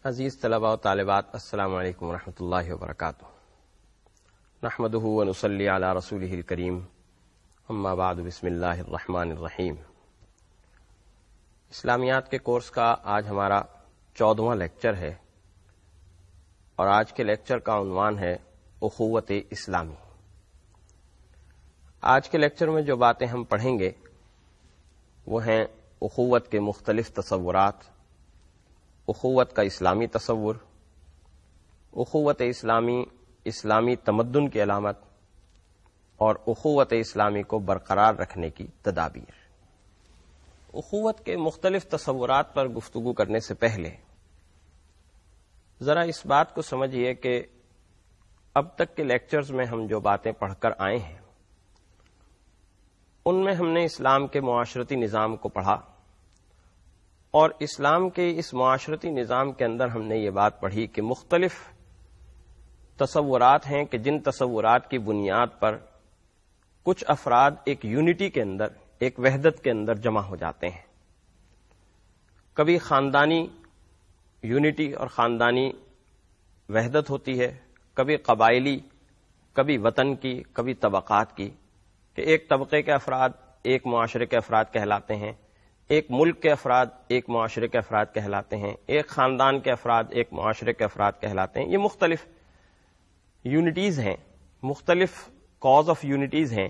عزیز طلباء و طالبات، السلام علیکم ورحمۃ اللہ وبرکاتہ۔ نحمدہ ونصلی علی رسولہ الکریم، اما بعد، بسم اللہ الرحمن الرحیم۔ اسلامیات کے کورس کا آج ہمارا 14واں لیکچر ہے، اور آج کے لیکچر کا عنوان ہے اخوت اسلامی۔ آج کے لیکچر میں جو باتیں ہم پڑھیں گے وہ ہیں اخوت کے مختلف تصورات، اخوت کا اسلامی تصور، اخوت اسلامی اسلامی تمدن کی علامت، اور اخوت اسلامی کو برقرار رکھنے کی تدابیر۔ اخوت کے مختلف تصورات پر گفتگو کرنے سے پہلے ذرا اس بات کو سمجھیے کہ اب تک کے لیکچرز میں ہم جو باتیں پڑھ کر آئے ہیں ان میں ہم نے اسلام کے معاشرتی نظام کو پڑھا، اور اسلام کے اس معاشرتی نظام کے اندر ہم نے یہ بات پڑھی کہ مختلف تصورات ہیں کہ جن تصورات کی بنیاد پر کچھ افراد ایک یونٹی کے اندر، ایک وحدت کے اندر جمع ہو جاتے ہیں۔ کبھی خاندانی یونٹی اور خاندانی وحدت ہوتی ہے، کبھی قبائلی، کبھی وطن کی، کبھی طبقات کی، کہ ایک طبقے کے افراد ایک معاشرے کے افراد کہلاتے ہیں، ایک ملک کے افراد ایک معاشرے کے افراد کہلاتے ہیں، ایک خاندان کے افراد ایک معاشرے کے افراد کہلاتے ہیں۔ یہ مختلف یونٹیز ہیں، مختلف کاز آف یونٹیز ہیں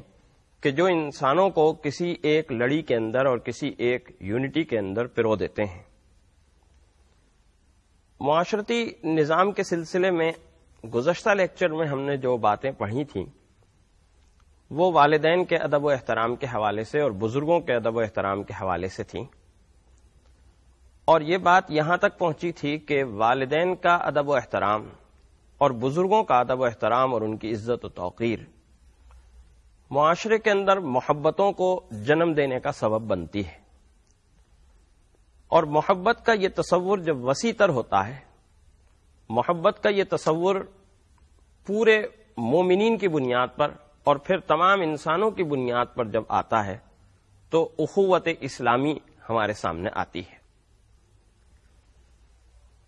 کہ جو انسانوں کو کسی ایک لڑی کے اندر اور کسی ایک یونٹی کے اندر پرو دیتے ہیں۔ معاشرتی نظام کے سلسلے میں گزشتہ لیکچر میں ہم نے جو باتیں پڑھی تھیں وہ والدین کے ادب و احترام کے حوالے سے اور بزرگوں کے ادب و احترام کے حوالے سے تھیں، اور یہ بات یہاں تک پہنچی تھی کہ والدین کا ادب و احترام اور بزرگوں کا ادب و احترام اور ان کی عزت و توقیر معاشرے کے اندر محبتوں کو جنم دینے کا سبب بنتی ہے، اور محبت کا یہ تصور جب وسیع تر ہوتا ہے، محبت کا یہ تصور پورے مومنین کی بنیاد پر اور پھر تمام انسانوں کی بنیاد پر جب آتا ہے تو اخوت اسلامی ہمارے سامنے آتی ہے۔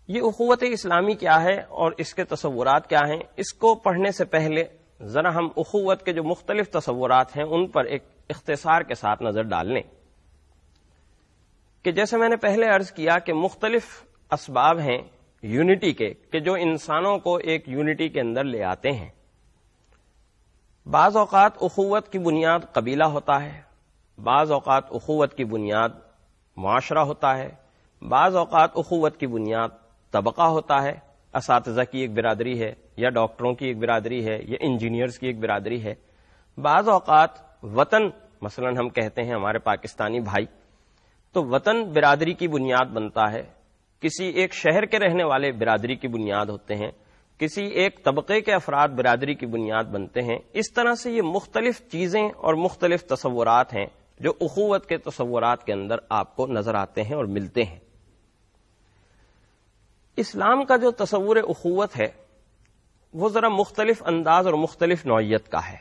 یہ اخوت اسلامی کیا ہے اور اس کے تصورات کیا ہیں، اس کو پڑھنے سے پہلے ذرا ہم اخوت کے جو مختلف تصورات ہیں ان پر ایک اختصار کے ساتھ نظر ڈال لیں کہ جیسے میں نے پہلے عرض کیا کہ مختلف اسباب ہیں یونٹی کے کہ جو انسانوں کو ایک یونٹی کے اندر لے آتے ہیں۔ بعض اوقات اخوت کی بنیاد قبیلہ ہوتا ہے، بعض اوقات اخوت کی بنیاد معاشرہ ہوتا ہے، بعض اوقات اخوت کی بنیاد طبقہ ہوتا ہے، اساتذہ کی ایک برادری ہے، یا ڈاکٹروں کی ایک برادری ہے، یا انجینئرز کی ایک برادری ہے۔ بعض اوقات وطن، مثلا ہم کہتے ہیں ہمارے پاکستانی بھائی، تو وطن برادری کی بنیاد بنتا ہے، کسی ایک شہر کے رہنے والے برادری کی بنیاد ہوتے ہیں، کسی ایک طبقے کے افراد برادری کی بنیاد بنتے ہیں۔ اس طرح سے یہ مختلف چیزیں اور مختلف تصورات ہیں جو اخوت کے تصورات کے اندر آپ کو نظر آتے ہیں اور ملتے ہیں۔ اسلام کا جو تصور اخوت ہے وہ ذرا مختلف انداز اور مختلف نوعیت کا ہے،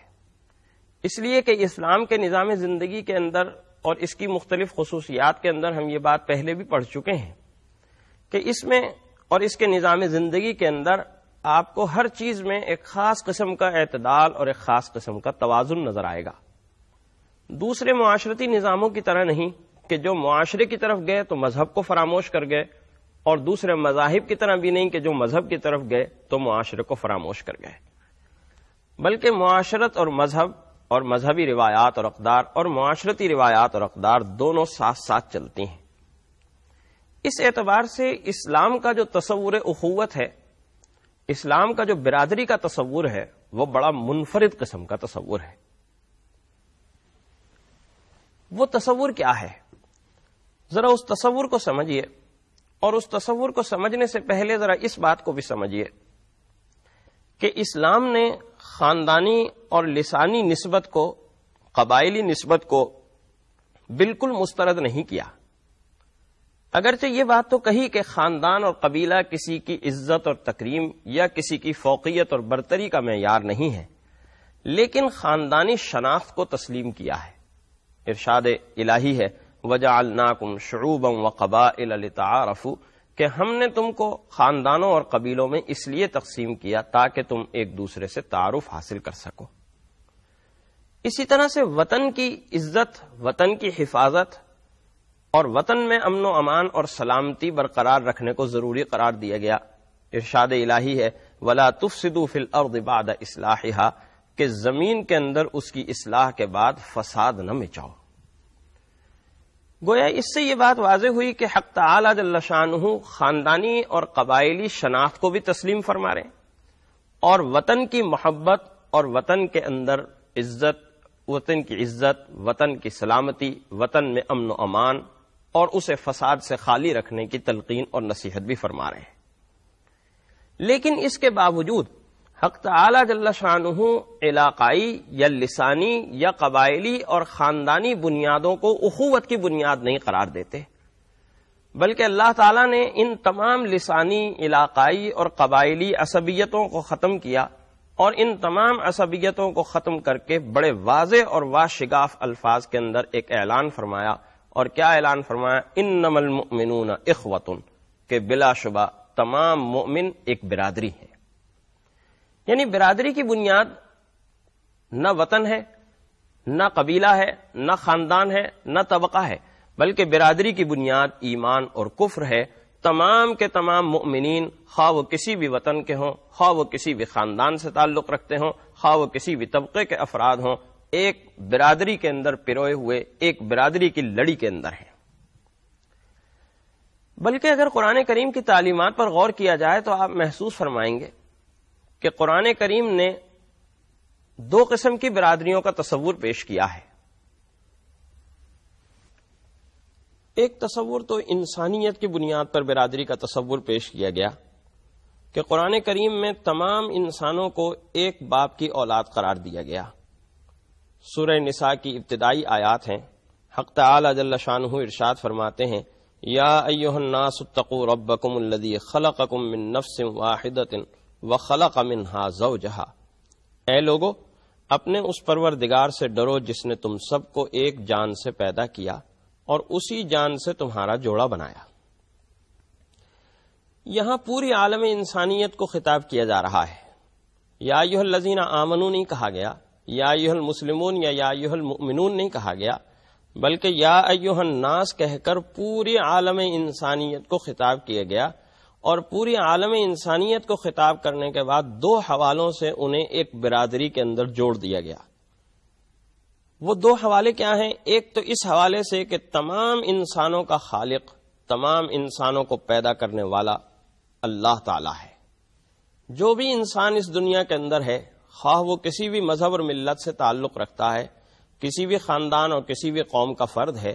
اس لیے کہ اسلام کے نظام زندگی کے اندر اور اس کی مختلف خصوصیات کے اندر ہم یہ بات پہلے بھی پڑھ چکے ہیں کہ اس میں اور اس کے نظام زندگی کے اندر آپ کو ہر چیز میں ایک خاص قسم کا اعتدال اور ایک خاص قسم کا توازن نظر آئے گا۔ دوسرے معاشرتی نظاموں کی طرح نہیں کہ جو معاشرے کی طرف گئے تو مذہب کو فراموش کر گئے، اور دوسرے مذاہب کی طرح بھی نہیں کہ جو مذہب کی طرف گئے تو معاشرے کو فراموش کر گئے، بلکہ معاشرت اور مذہب اور مذہبی روایات اور اقدار اور معاشرتی روایات اور اقدار دونوں ساتھ ساتھ چلتی ہیں۔ اس اعتبار سے اسلام کا جو تصور اخوت ہے، اسلام کا جو برادری کا تصور ہے، وہ بڑا منفرد قسم کا تصور ہے۔ وہ تصور کیا ہے؟ ذرا اس تصور کو سمجھیے، اور اس تصور کو سمجھنے سے پہلے ذرا اس بات کو بھی سمجھیے کہ اسلام نے خاندانی اور لسانی نسبت کو، قبائلی نسبت کو بالکل مسترد نہیں کیا۔ اگرچہ یہ بات تو کہی کہ خاندان اور قبیلہ کسی کی عزت اور تکریم یا کسی کی فوقیت اور برتری کا معیار نہیں ہے، لیکن خاندانی شناخت کو تسلیم کیا ہے۔ ارشاد الہی ہے وَجَعَلْنَاكُمْ شُعُوبًا وَقَبَائِلَ لِتَعَارَفُوا، کہ ہم نے تم کو خاندانوں اور قبیلوں میں اس لیے تقسیم کیا تاکہ تم ایک دوسرے سے تعارف حاصل کر سکو۔ اسی طرح سے وطن کی عزت، وطن کی حفاظت اور وطن میں امن و امان اور سلامتی برقرار رکھنے کو ضروری قرار دیا گیا۔ ارشاد الہی ہے وَلَا تُفْسِدُوا فِي الْأَرْضِ بَعْدَ إِصْلَاحِهَا، کہ زمین کے اندر اس کی اصلاح کے بعد فساد نہ مچاؤ۔ گویا اس سے یہ بات واضح ہوئی کہ حق تعالی جل شانہ خاندانی اور قبائلی شناخت کو بھی تسلیم فرما رہے ہیں، اور وطن کی محبت اور وطن کے اندر عزت، وطن کی عزت، وطن کی سلامتی، وطن میں امن و امان اور اسے فساد سے خالی رکھنے کی تلقین اور نصیحت بھی فرما رہے ہیں۔ لیکن اس کے باوجود حق تعالی جل شانہ علاقائی یا لسانی یا قبائلی اور خاندانی بنیادوں کو اخوت کی بنیاد نہیں قرار دیتے، بلکہ اللہ تعالیٰ نے ان تمام لسانی، علاقائی اور قبائلی عصبیتوں کو ختم کیا، اور ان تمام عصبیتوں کو ختم کر کے بڑے واضح اور واشگاف الفاظ کے اندر ایک اعلان فرمایا۔ اور کیا اعلان فرمایا؟ انما المؤمنون اخوۃ، کہ بلا شبہ تمام مومن ایک برادری ہے۔ یعنی برادری کی بنیاد نہ وطن ہے، نہ قبیلہ ہے، نہ خاندان ہے، نہ طبقہ ہے، بلکہ برادری کی بنیاد ایمان اور کفر ہے۔ تمام کے تمام مؤمنین، خواہ وہ کسی بھی وطن کے ہوں، خواہ وہ کسی بھی خاندان سے تعلق رکھتے ہوں، خواہ وہ کسی بھی طبقے کے افراد ہوں، ایک برادری کے اندر پروئے ہوئے، ایک برادری کی لڑی کے اندر ہیں۔ بلکہ اگر قرآن کریم کی تعلیمات پر غور کیا جائے تو آپ محسوس فرمائیں گے کہ قرآن کریم نے دو قسم کی برادریوں کا تصور پیش کیا ہے۔ ایک تصور تو انسانیت کی بنیاد پر برادری کا تصور پیش کیا گیا کہ قرآن کریم میں تمام انسانوں کو ایک باپ کی اولاد قرار دیا گیا۔ سورہ نساء کی ابتدائی آیات ہیں، حق تعالی جل شانہ ارشاد فرماتے ہیں یا ایھا الناس اتقوا ربکم الذی خلقکم من نفس واحدۃ وخلق منها زوجها، اے لوگو اپنے اس پروردگار سے ڈرو جس نے تم سب کو ایک جان سے پیدا کیا اور اسی جان سے تمہارا جوڑا بنایا۔ یہاں پوری عالم انسانیت کو خطاب کیا جا رہا ہے۔ یا ایھا الذین آمنوا نہیں کہا گیا، یا ایھا المسلمون یا ایھا المؤمنون نہیں کہا گیا، بلکہ یا ایھا الناس کہہ کر پوری عالم انسانیت کو خطاب کیا گیا، اور پوری عالم انسانیت کو خطاب کرنے کے بعد دو حوالوں سے انہیں ایک برادری کے اندر جوڑ دیا گیا۔ وہ دو حوالے کیا ہیں؟ ایک تو اس حوالے سے کہ تمام انسانوں کا خالق، تمام انسانوں کو پیدا کرنے والا اللہ تعالی ہے۔ جو بھی انسان اس دنیا کے اندر ہے، خواہ وہ کسی بھی مذہب اور ملت سے تعلق رکھتا ہے، کسی بھی خاندان اور کسی بھی قوم کا فرد ہے،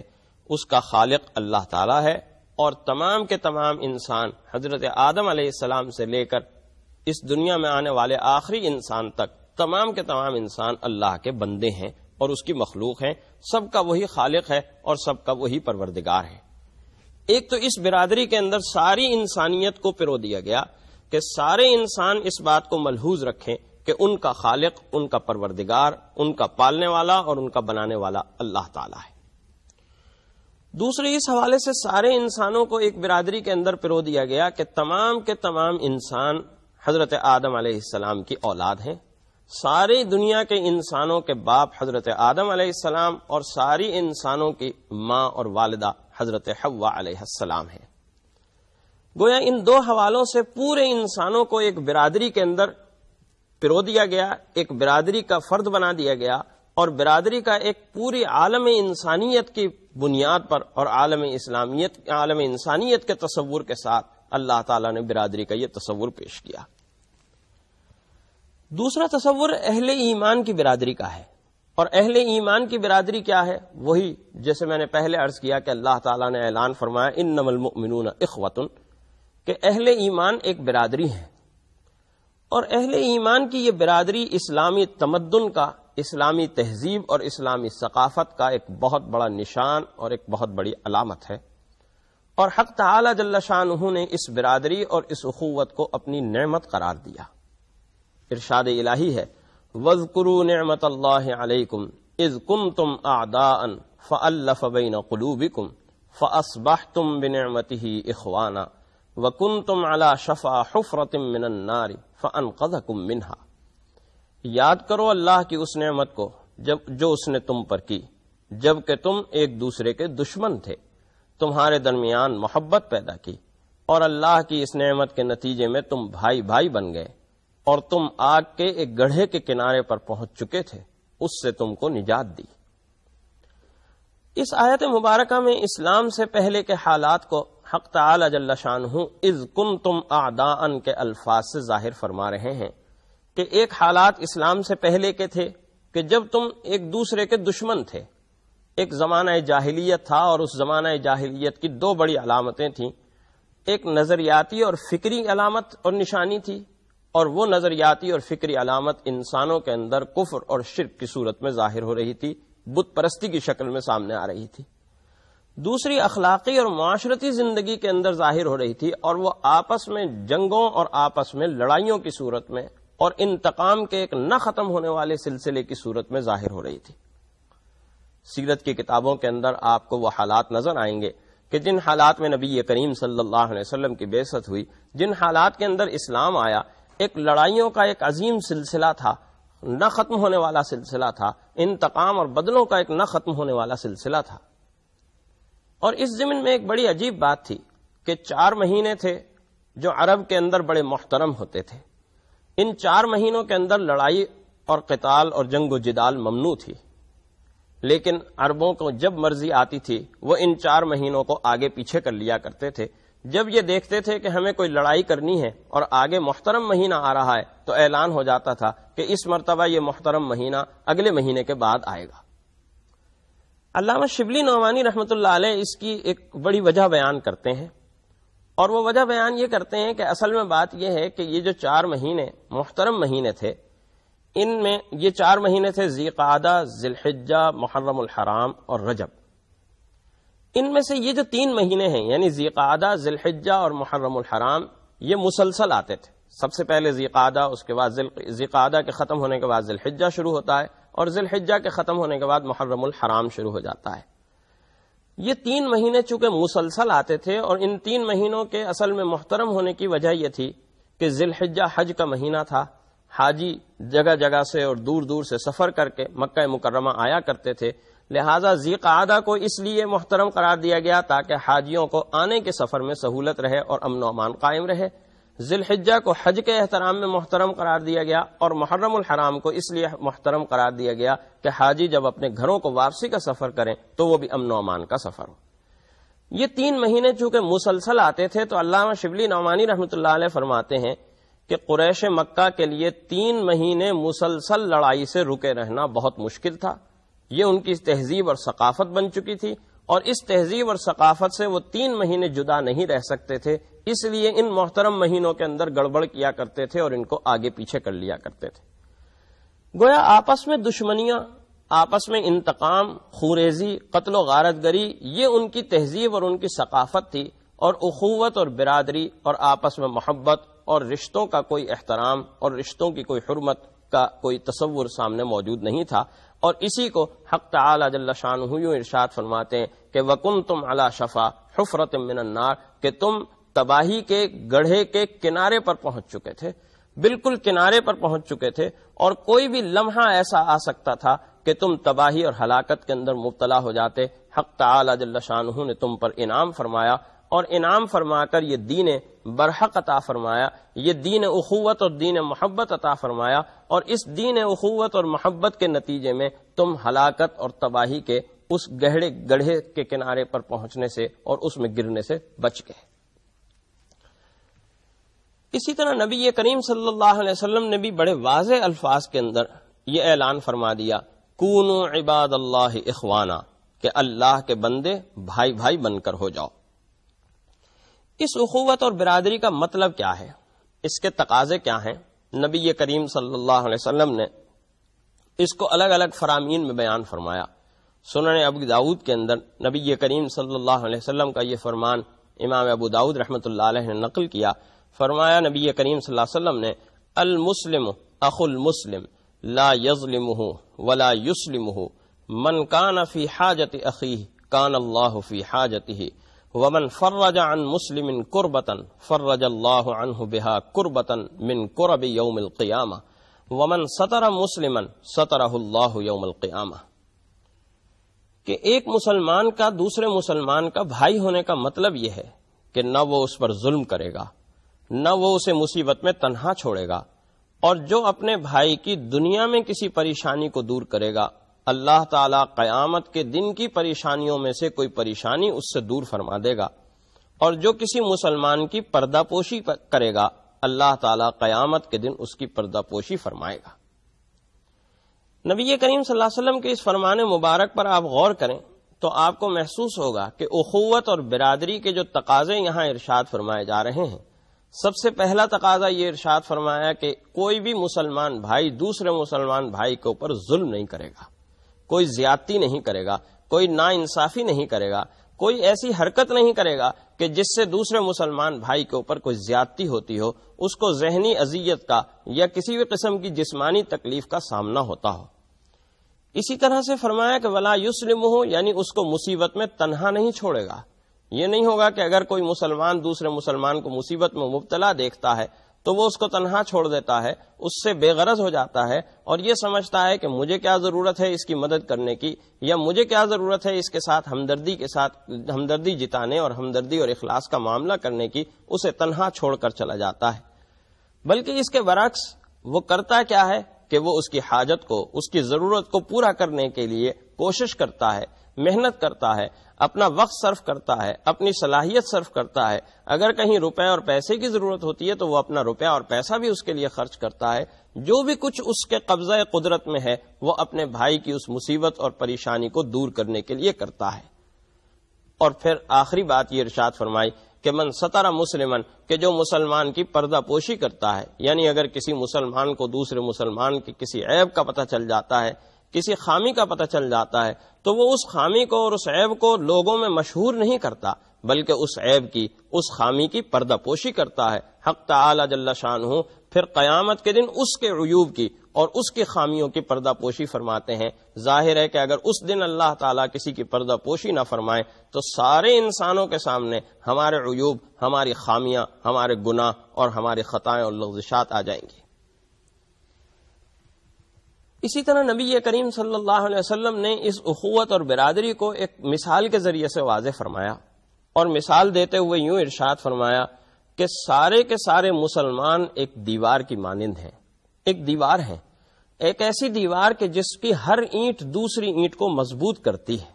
اس کا خالق اللہ تعالی ہے، اور تمام کے تمام انسان حضرت آدم علیہ السلام سے لے کر اس دنیا میں آنے والے آخری انسان تک تمام کے تمام انسان اللہ کے بندے ہیں اور اس کی مخلوق ہیں۔ سب کا وہی خالق ہے اور سب کا وہی پروردگار ہے۔ ایک تو اس برادری کے اندر ساری انسانیت کو پرو دیا گیا کہ سارے انسان اس بات کو ملحوظ رکھیں کہ ان کا خالق، ان کا پروردگار، ان کا پالنے والا اور ان کا بنانے والا اللہ تعالی ہے۔ دوسرے اس حوالے سے سارے انسانوں کو ایک برادری کے اندر پرو دیا گیا کہ تمام کے تمام انسان حضرت آدم علیہ السلام کی اولاد ہیں۔ ساری دنیا کے انسانوں کے باپ حضرت آدم علیہ السلام اور ساری انسانوں کی ماں اور والدہ حضرت حوا علیہ السلام ہیں۔ گویا ان دو حوالوں سے پورے انسانوں کو ایک برادری کے اندر پرو دیا گیا، ایک برادری کا فرد بنا دیا گیا، اور برادری کا ایک پوری عالم انسانیت کی بنیاد پر اور عالم انسانیت کے تصور کے ساتھ اللہ تعالیٰ نے برادری کا یہ تصور پیش کیا۔ دوسرا تصور اہل ایمان کی برادری کا ہے، اور اہل ایمان کی برادری کیا ہے؟ وہی جیسے میں نے پہلے عرض کیا کہ اللہ تعالیٰ نے اعلان فرمایا انما المؤمنون اخوۃ، کہ اہل ایمان ایک برادری ہے، اور اہل ایمان کی یہ برادری اسلامی تمدن کا، اسلامی تہذیب اور اسلامی ثقافت کا ایک بہت بڑا نشان اور ایک بہت بڑی علامت ہے، اور حق تعالی جل شانہ نے اس برادری اور اس اخوت کو اپنی نعمت قرار دیا۔ ارشاد الہی ہے وَاذْكُرُوا نِعْمَةَ اللَّهِ عَلَيْكُمْ إِذْ كُنْتُمْ أَعْدَاءً فَأَلَّفَ بَيْنَ قُلُوبِكُمْ فَأَصْبَحْتُمْ بِنِعْمَتِهِ إِخْوَانًا وَكُنْتُمْ عَلَى شَفَا حُفْرَةٍ مِّنَ النَّارِ فَأَنْقَذَكُم مِّنْهَا، یاد کرو اللہ کی اس نعمت کو جو اس نے تم پر کی جبکہ تم ایک دوسرے کے دشمن تھے، تمہارے درمیان محبت پیدا کی، اور اللہ کی اس نعمت کے نتیجے میں تم بھائی بھائی بن گئے، اور تم آگ کے ایک گڑھے کے کنارے پر پہنچ چکے تھے، اس سے تم کو نجات دی۔ اس آیت مبارکہ میں اسلام سے پہلے کے حالات کو حق تعالی جل شانہ اذ کنتم اعداء کے الفاظ سے ظاہر فرما رہے ہیں کہ ایک حالات اسلام سے پہلے کے تھے کہ جب تم ایک دوسرے کے دشمن تھے۔ ایک زمانہ جاہلیت تھا، اور اس زمانہ جاہلیت کی دو بڑی علامتیں تھیں، ایک نظریاتی اور فکری علامت اور نشانی تھی، اور وہ نظریاتی اور فکری علامت انسانوں کے اندر کفر اور شرک کی صورت میں ظاہر ہو رہی تھی، بت پرستی کی شکل میں سامنے آ رہی تھی۔ دوسری اخلاقی اور معاشرتی زندگی کے اندر ظاہر ہو رہی تھی، اور وہ آپس میں جنگوں اور آپس میں لڑائیوں کی صورت میں اور انتقام کے ایک نہ ختم ہونے والے سلسلے کی صورت میں ظاہر ہو رہی تھی۔ سیرت کی کتابوں کے اندر آپ کو وہ حالات نظر آئیں گے کہ جن حالات میں نبی کریم صلی اللہ علیہ وسلم کی بعثت ہوئی، جن حالات کے اندر اسلام آیا، ایک لڑائیوں کا ایک عظیم سلسلہ تھا، نہ ختم ہونے والا سلسلہ تھا، انتقام اور بدلوں کا ایک نہ ختم ہونے والا سلسلہ تھا۔ اور اس ضمن میں ایک بڑی عجیب بات تھی کہ 4 مہینے تھے جو عرب کے اندر بڑے محترم ہوتے تھے۔ ان 4 مہینوں کے اندر لڑائی اور قتال اور جنگ و جدال ممنوع تھی، لیکن عربوں کو جب مرضی آتی تھی وہ ان 4 مہینوں کو آگے پیچھے کر لیا کرتے تھے۔ جب یہ دیکھتے تھے کہ ہمیں کوئی لڑائی کرنی ہے اور آگے محترم مہینہ آ رہا ہے تو اعلان ہو جاتا تھا کہ اس مرتبہ یہ محترم مہینہ اگلے مہینے کے بعد آئے گا۔ علامہ شبلی نعمانی رحمۃ اللہ علیہ اس کی ایک بڑی وجہ بیان کرتے ہیں، اور وہ وجہ بیان یہ کرتے ہیں کہ اصل میں بات یہ ہے کہ یہ جو 4 مہینے محترم مہینے تھے، ان میں یہ 4 مہینے تھے ذی قعدہ، ذی الحجہ، محرم الحرام اور رجب۔ ان میں سے یہ جو 3 مہینے ہیں یعنی ذی قعدہ، ذی الحجہ اور محرم الحرام، یہ مسلسل آتے تھے۔ سب سے پہلے ذی قعدہ، اس کے بعد ذی قعدہ کے ختم ہونے کے بعد ذی الحجہ شروع ہوتا ہے، اور ذی الحجہ کے ختم ہونے کے بعد محرم الحرام شروع ہو جاتا ہے۔ یہ 3 مہینے چونکہ مسلسل آتے تھے، اور ان 3 مہینوں کے اصل میں محترم ہونے کی وجہ یہ تھی کہ ذی الحجہ حج کا مہینہ تھا، حاجی جگہ جگہ سے اور دور دور سے سفر کر کے مکہ مکرمہ آیا کرتے تھے، لہٰذا ذی قعدہ کو اس لیے محترم قرار دیا گیا تاکہ حاجیوں کو آنے کے سفر میں سہولت رہے اور امن و امان قائم رہے۔ ذی الحجہ کو حج کے احترام میں محترم قرار دیا گیا، اور محرم الحرام کو اس لیے محترم قرار دیا گیا کہ حاجی جب اپنے گھروں کو واپسی کا سفر کریں تو وہ بھی امن و امان کا سفر ہو۔ یہ 3 مہینے چونکہ مسلسل آتے تھے تو علامہ شبلی نعمانی رحمۃ اللہ علیہ فرماتے ہیں کہ قریش مکہ کے لیے 3 مہینے مسلسل لڑائی سے رکے رہنا بہت مشکل تھا۔ یہ ان کی تہذیب اور ثقافت بن چکی تھی، اور اس تہذیب اور ثقافت سے وہ 3 مہینے جدا نہیں رہ سکتے تھے، اس لیے ان محترم مہینوں کے اندر گڑبڑ کیا کرتے تھے اور ان کو آگے پیچھے کر لیا کرتے تھے۔ گویا آپس میں دشمنیاں، آپس میں انتقام، خوریزی، قتل و غارت گری، یہ ان کی تہذیب اور ان کی ثقافت تھی، اور اخوت اور برادری اور آپس میں محبت اور رشتوں کا کوئی احترام اور رشتوں کی کوئی حرمت کا کوئی تصور سامنے موجود نہیں تھا۔ اور اسی کو حق تعالی جل شانہ یوں ارشاد فرماتے ہیں کہ وَكُنْتُمْ عَلَى شَفَا حُفْرَةٍ مِّنَ النَّارِ، کہ تم تباہی کے گڑھے کے کنارے پر پہنچ چکے تھے، بالکل کنارے پر پہنچ چکے تھے، اور کوئی بھی لمحہ ایسا آ سکتا تھا کہ تم تباہی اور ہلاکت کے اندر مبتلا ہو جاتے۔ حق تعالی جل شانہ نے تم پر انعام فرمایا، اور انعام فرما کر یہ دین برحق عطا فرمایا، یہ دین اخوت اور دین محبت عطا فرمایا، اور اس دین اخوت اور محبت کے نتیجے میں تم ہلاکت اور تباہی کے اس گڑھے کے کنارے پر پہنچنے سے اور اس میں گرنے سے بچ گئے۔ اسی طرح نبی کریم صلی اللہ علیہ وسلم نے بھی بڑے واضح الفاظ کے اندر یہ اعلان فرما دیا، کونوا عباد اللہ اخوانا، کہ اللہ کے بندے بھائی بھائی بن کر ہو جاؤ۔ اس اخوت اور برادری کا مطلب کیا ہے، اس کے تقاضے کیا ہیں؟ نبی کریم صلی اللہ علیہ وسلم نے اس کو الگ الگ فرامین میں بیان فرمایا۔ سنن ابو داؤد کے اندر نبی کریم صلی اللہ علیہ وسلم کا یہ فرمان امام ابو داؤد رحمۃ اللہ علیہ نے نقل کیا۔ فرمایا نبی کریم صلی اللہ علیہ وسلم نے، المسلم اخو المسلم لا یظلمہ ولا یسلمہ من کان فی حاجت اخیہ کان اللہ فی حاجتہ ومن فرج عن مسلم کربتا فرج اللہ عنہ بہا کربتا من کرب یوم القیامہ ومن ستر مسلما سترہ اللہ یوم القیامہ. کہ ایک مسلمان کا دوسرے مسلمان کا بھائی ہونے کا مطلب یہ ہے کہ نہ وہ اس پر ظلم کرے گا، نہ وہ اسے مصیبت میں تنہا چھوڑے گا، اور جو اپنے بھائی کی دنیا میں کسی پریشانی کو دور کرے گا اللہ تعالیٰ قیامت کے دن کی پریشانیوں میں سے کوئی پریشانی اس سے دور فرما دے گا، اور جو کسی مسلمان کی پردہ پوشی کرے گا اللہ تعالیٰ قیامت کے دن اس کی پردہ پوشی فرمائے گا. نبی کریم صلی اللہ علیہ وسلم کے اس فرمان مبارک پر آپ غور کریں تو آپ کو محسوس ہوگا کہ اخوت اور برادری کے جو تقاضے یہاں ارشاد فرمائے جا رہے ہیں، سب سے پہلا تقاضا یہ ارشاد فرمایا کہ کوئی بھی مسلمان بھائی دوسرے مسلمان بھائی کے اوپر ظلم نہیں کرے گا، کوئی زیادتی نہیں کرے گا، کوئی ناانصافی نہیں کرے گا، کوئی ایسی حرکت نہیں کرے گا کہ جس سے دوسرے مسلمان بھائی کے اوپر کوئی زیادتی ہوتی ہو، اس کو ذہنی اذیت کا یا کسی بھی قسم کی جسمانی تکلیف کا سامنا ہوتا ہو. اسی طرح سے فرمایا کہ ولا یسلمہ، یعنی اس کو مصیبت میں تنہا نہیں چھوڑے گا. یہ نہیں ہوگا کہ اگر کوئی مسلمان دوسرے مسلمان کو مصیبت میں مبتلا دیکھتا ہے تو وہ اس کو تنہا چھوڑ دیتا ہے، اس سے بے غرض ہو جاتا ہے اور یہ سمجھتا ہے کہ مجھے کیا ضرورت ہے اس کی مدد کرنے کی، یا مجھے کیا ضرورت ہے اس کے ساتھ ہمدردی جتانے اور ہمدردی اور اخلاص کا معاملہ کرنے کی، اسے تنہا چھوڑ کر چلا جاتا ہے. بلکہ اس کے برعکس وہ کرتا کیا ہے کہ وہ اس کی حاجت کو، اس کی ضرورت کو پورا کرنے کے لیے کوشش کرتا ہے، محنت کرتا ہے، اپنا وقت صرف کرتا ہے، اپنی صلاحیت صرف کرتا ہے. اگر کہیں روپے اور پیسے کی ضرورت ہوتی ہے تو وہ اپنا روپیہ اور پیسہ بھی اس کے لیے خرچ کرتا ہے. جو بھی کچھ اس کے قبضہ قدرت میں ہے وہ اپنے بھائی کی اس مصیبت اور پریشانی کو دور کرنے کے لیے کرتا ہے. اور پھر آخری بات یہ ارشاد فرمائی کہ من ستر مسلمن، کہ جو مسلمان کی پردہ پوشی کرتا ہے، یعنی اگر کسی مسلمان کو دوسرے مسلمان کی کسی عیب کا پتہ چل جاتا ہے، کسی خامی کا پتہ چل جاتا ہے، تو وہ اس خامی کو اور اس عیب کو لوگوں میں مشہور نہیں کرتا، بلکہ اس عیب کی، اس خامی کی پردہ پوشی کرتا ہے. حق تعالی جل شانہ پھر قیامت کے دن اس کے عیوب کی اور اس کی خامیوں کی پردہ پوشی فرماتے ہیں. ظاہر ہے کہ اگر اس دن اللہ تعالیٰ کسی کی پردہ پوشی نہ فرمائے تو سارے انسانوں کے سامنے ہمارے عیوب، ہماری خامیاں، ہمارے گناہ اور ہماری خطائیں اور لغزشات آ جائیں گی. اسی طرح نبی کریم صلی اللہ علیہ وسلم نے اس اخوت اور برادری کو ایک مثال کے ذریعے سے واضح فرمایا، اور مثال دیتے ہوئے یوں ارشاد فرمایا کہ سارے کے سارے مسلمان ایک دیوار کی مانند ہیں. ایک دیوار ہے، ایک ایسی دیوار کہ جس کی ہر اینٹ دوسری اینٹ کو مضبوط کرتی ہے.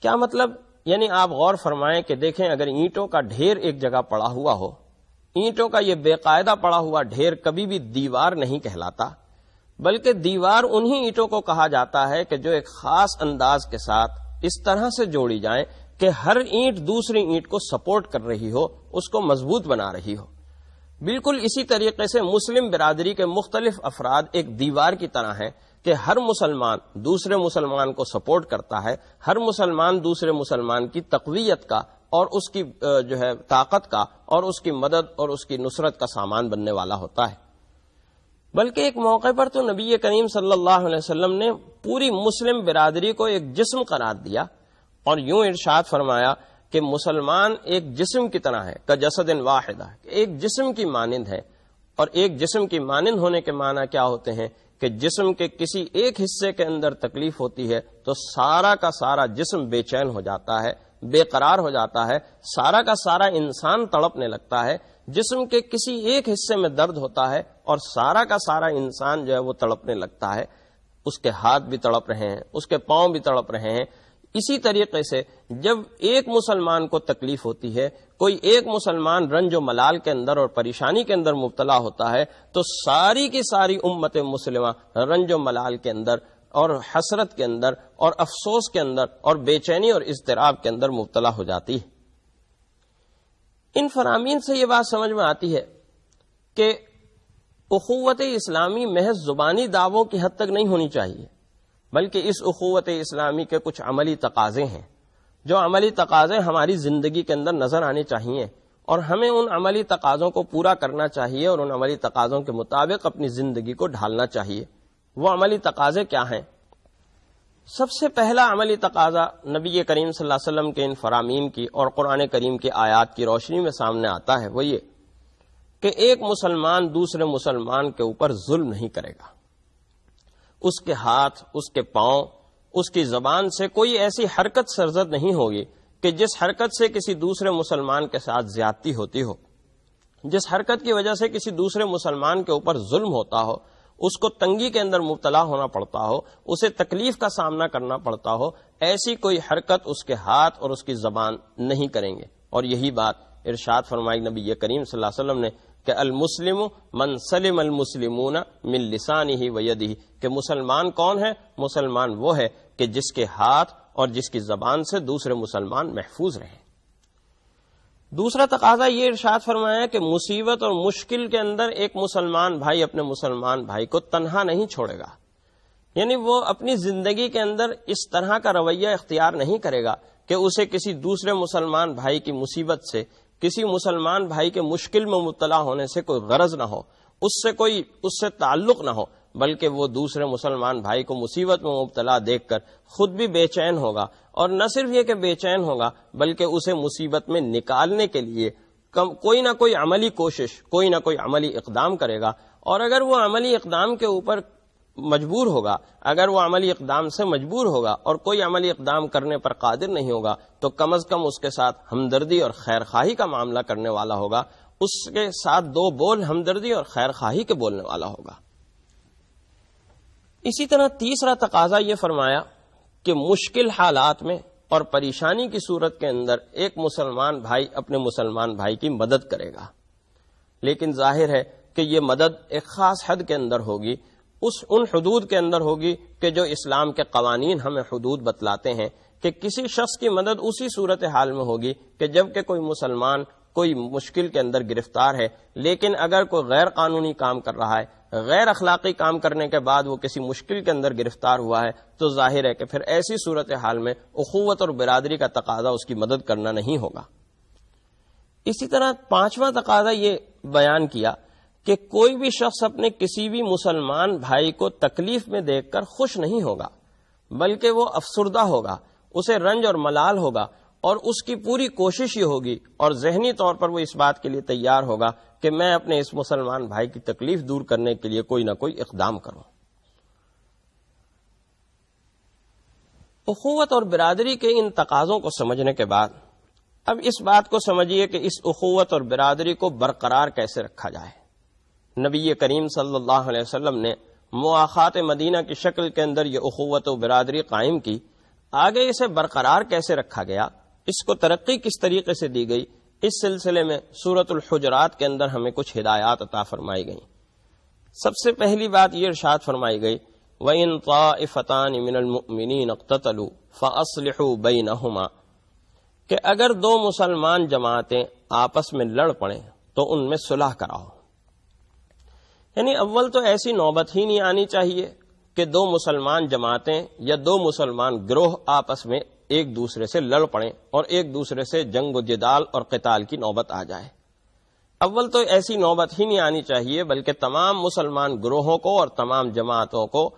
کیا مطلب؟ یعنی آپ غور فرمائیں کہ دیکھیں اگر اینٹوں کا ڈھیر ایک جگہ پڑا ہوا ہو، اینٹوں کا یہ بے قاعدہ پڑا ہوا ڈھیر کبھی بھی دیوار نہیں کہلاتا، بلکہ دیوار انہی اینٹوں کو کہا جاتا ہے کہ جو ایک خاص انداز کے ساتھ اس طرح سے جوڑی جائیں کہ ہر اینٹ دوسری اینٹ کو سپورٹ کر رہی ہو، اس کو مضبوط بنا رہی ہو. بالکل اسی طریقے سے مسلم برادری کے مختلف افراد ایک دیوار کی طرح ہیں کہ ہر مسلمان دوسرے مسلمان کو سپورٹ کرتا ہے، ہر مسلمان دوسرے مسلمان کی تقویت کا اور اس کی طاقت کا اور اس کی مدد اور اس کی نصرت کا سامان بننے والا ہوتا ہے. بلکہ ایک موقع پر تو نبی کریم صلی اللہ علیہ وسلم نے پوری مسلم برادری کو ایک جسم قرار دیا اور یوں ارشاد فرمایا کہ مسلمان ایک جسم کی طرح ہے، کجسد واحدہ، ایک جسم کی مانند ہے. اور ایک جسم کی مانند ہونے کے معنی کیا ہوتے ہیں کہ جسم کے کسی ایک حصے کے اندر تکلیف ہوتی ہے تو سارا کا سارا جسم بے چین ہو جاتا ہے، بے قرار ہو جاتا ہے، سارا کا سارا انسان تڑپنے لگتا ہے. جسم کے کسی ایک حصے میں درد ہوتا ہے اور سارا کا سارا انسان جو ہے وہ تڑپنے لگتا ہے. اس کے ہاتھ بھی تڑپ رہے ہیں، اس کے پاؤں بھی تڑپ رہے ہیں. اسی طریقے سے جب ایک مسلمان کو تکلیف ہوتی ہے، کوئی ایک مسلمان رنج و ملال کے اندر اور پریشانی کے اندر مبتلا ہوتا ہے تو ساری کی ساری امت مسلمہ رنج و ملال کے اندر اور حسرت کے اندر اور افسوس کے اندر اور بے چینی اور اضطراب کے اندر مبتلا ہو جاتی ہے. ان فرامین سے یہ بات سمجھ میں آتی ہے کہ اخوت اسلامی محض زبانی دعووں کی حد تک نہیں ہونی چاہیے، بلکہ اس اخوت اسلامی کے کچھ عملی تقاضے ہیں، جو عملی تقاضے ہماری زندگی کے اندر نظر آنے چاہیے اور ہمیں ان عملی تقاضوں کو پورا کرنا چاہیے اور ان عملی تقاضوں کے مطابق اپنی زندگی کو ڈھالنا چاہیے. وہ عملی تقاضے کیا ہیں؟ سب سے پہلا عملی تقاضا نبی کریم صلی اللہ علیہ وسلم کے ان فرامین کی اور قرآن کریم کی آیات کی روشنی میں سامنے آتا ہے وہ یہ کہ ایک مسلمان دوسرے مسلمان کے اوپر ظلم نہیں کرے گا. اس کے ہاتھ، اس کے پاؤں، اس کی زبان سے کوئی ایسی حرکت سرزد نہیں ہوگی کہ جس حرکت سے کسی دوسرے مسلمان کے ساتھ زیادتی ہوتی ہو، جس حرکت کی وجہ سے کسی دوسرے مسلمان کے اوپر ظلم ہوتا ہو، اس کو تنگی کے اندر مبتلا ہونا پڑتا ہو، اسے تکلیف کا سامنا کرنا پڑتا ہو، ایسی کوئی حرکت اس کے ہاتھ اور اس کی زبان نہیں کریں گے. اور یہی بات ارشاد فرمائی نبی کریم صلی اللہ علیہ وسلم نے کہ المسلم من سلم المسلمون من لسانہ و یدہ، کہ مسلمان کون ہے؟ مسلمان وہ ہے کہ جس کے ہاتھ اور جس کی زبان سے دوسرے مسلمان محفوظ رہیں. دوسرا تقاضا یہ ارشاد فرمایا کہ مصیبت اور مشکل کے اندر ایک مسلمان بھائی اپنے مسلمان بھائی کو تنہا نہیں چھوڑے گا. یعنی وہ اپنی زندگی کے اندر اس طرح کا رویہ اختیار نہیں کرے گا کہ اسے کسی دوسرے مسلمان بھائی کی مصیبت سے، کسی مسلمان بھائی کے مشکل میں مبتلا ہونے سے کوئی غرض نہ ہو، اس سے تعلق نہ ہو، بلکہ وہ دوسرے مسلمان بھائی کو مصیبت میں مبتلا دیکھ کر خود بھی بے چین ہوگا، اور نہ صرف یہ کہ بے چین ہوگا بلکہ اسے مصیبت میں نکالنے کے لیے کوئی نہ کوئی عملی کوشش، کوئی نہ کوئی عملی اقدام کرے گا. اور اگر وہ عملی اقدام کے اوپر مجبور ہوگا، اگر وہ عملی اقدام سے مجبور ہوگا اور کوئی عملی اقدام کرنے پر قادر نہیں ہوگا تو کم از کم اس کے ساتھ ہمدردی اور خیر خواہی کا معاملہ کرنے والا ہوگا، اس کے ساتھ دو بول ہمدردی اور خیر خواہی کے بولنے والا ہوگا. اسی طرح تیسرا تقاضا یہ فرمایا کہ مشکل حالات میں اور پریشانی کی صورت کے اندر ایک مسلمان بھائی اپنے مسلمان بھائی کی مدد کرے گا، لیکن ظاہر ہے کہ یہ مدد ایک خاص حد کے اندر ہوگی، ان حدود کے اندر ہوگی کہ جو اسلام کے قوانین ہمیں حدود بتلاتے ہیں کہ کسی شخص کی مدد اسی صورتحال میں ہوگی کہ جب کہ کوئی مسلمان کوئی مشکل کے اندر گرفتار ہے، لیکن اگر کوئی غیر قانونی کام کر رہا ہے، غیر اخلاقی کام کرنے کے بعد وہ کسی مشکل کے اندر گرفتار ہوا ہے، تو ظاہر ہے کہ پھر ایسی صورتحال میں اخوت اور برادری کا تقاضا اس کی مدد کرنا نہیں ہوگا. اسی طرح پانچواں تقاضا یہ بیان کیا کہ کوئی بھی شخص اپنے کسی بھی مسلمان بھائی کو تکلیف میں دیکھ کر خوش نہیں ہوگا، بلکہ وہ افسردہ ہوگا، اسے رنج اور ملال ہوگا، اور اس کی پوری کوشش یہ ہوگی اور ذہنی طور پر وہ اس بات کے لیے تیار ہوگا کہ میں اپنے اس مسلمان بھائی کی تکلیف دور کرنے کے لیے کوئی نہ کوئی اقدام کروں. اخوت اور برادری کے ان تقاضوں کو سمجھنے کے بعد اب اس بات کو سمجھیے کہ اس اخوت اور برادری کو برقرار کیسے رکھا جائے. نبی کریم صلی اللہ علیہ وسلم نے مواخات مدینہ کی شکل کے اندر یہ اخوت و برادری قائم کی. آگے اسے برقرار کیسے رکھا گیا، اس کو ترقی کس طریقے سے دی گئی، اس سلسلے میں سورۃ الحجرات کے اندر ہمیں کچھ ہدایات عطا فرمائی گئیں. سب سے پہلی بات یہ ارشاد فرمائی گئی وَإِن طَائِفَتَانِ مِنَ الْمُؤْمِنِينَ اقْتَتَلُوا فَأَصْلِحُوا بَيْنَهُمَا، کہ اگر دو مسلمان جماعتیں آپس میں لڑ پڑیں تو ان میں صلح کراؤ. یعنی اول تو ایسی نوبت ہی نہیں آنی چاہیے کہ دو مسلمان جماعتیں یا دو مسلمان گروہ آپس میں ایک دوسرے سے لڑ پڑیں اور ایک دوسرے سے جنگ و جدال اور قتال کی نوبت آ جائے. اول تو ایسی نوبت ہی نہیں آنی چاہیے، بلکہ تمام مسلمان گروہوں کو اور تمام جماعتوں کو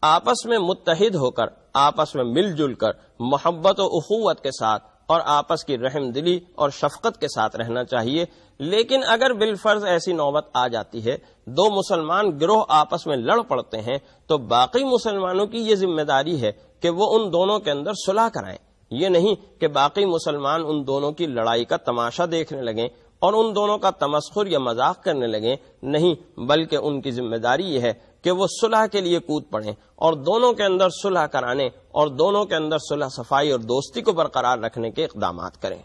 آپس میں متحد ہو کر، آپس میں مل جل کر محبت و اخوت کے ساتھ اور آپس کی رحم دلی اور شفقت کے ساتھ رہنا چاہیے. لیکن اگر بالفرض ایسی نوبت آ جاتی ہے، دو مسلمان گروہ آپس میں لڑ پڑتے ہیں، تو باقی مسلمانوں کی یہ ذمہ داری ہے کہ وہ ان دونوں کے اندر صلح کرائیں. یہ نہیں کہ باقی مسلمان ان دونوں کی لڑائی کا تماشا دیکھنے لگیں اور ان دونوں کا تمسخر یا مذاق کرنے لگیں. نہیں، بلکہ ان کی ذمہ داری یہ ہے کہ وہ صلح کے لیے کود پڑیں اور دونوں کے اندر صلح کرانے اور دونوں کے اندر صلح صفائی اور دوستی کو برقرار رکھنے کے اقدامات کریں.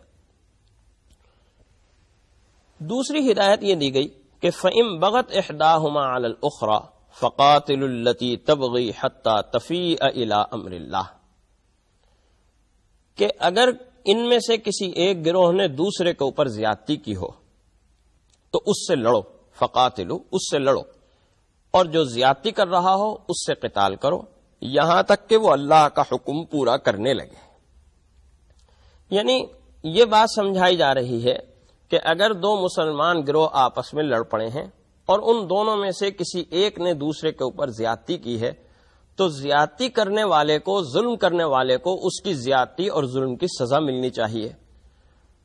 دوسری ہدایت یہ دی گئی کہ فَإِن بَغَتْ إِحْدَاهُمَا عَلَى الْأُخْرَى فَقَاتِلُوا الَّتِي تَبْغِي حَتَّى تَفِيءَ إِلَىٰ أَمْرِ اللَّهِ، کہ اگر ان میں سے کسی ایک گروہ نے دوسرے کے اوپر زیادتی کی ہو تو اس سے لڑو، فقاتلو، اس سے لڑو، اور جو زیادتی کر رہا ہو اس سے قتال کرو یہاں تک کہ وہ اللہ کا حکم پورا کرنے لگے. یعنی یہ بات سمجھائی جا رہی ہے کہ اگر دو مسلمان گروہ آپس میں لڑ پڑے ہیں اور ان دونوں میں سے کسی ایک نے دوسرے کے اوپر زیادتی کی ہے تو زیادتی کرنے والے کو، ظلم کرنے والے کو اس کی زیادتی اور ظلم کی سزا ملنی چاہیے۔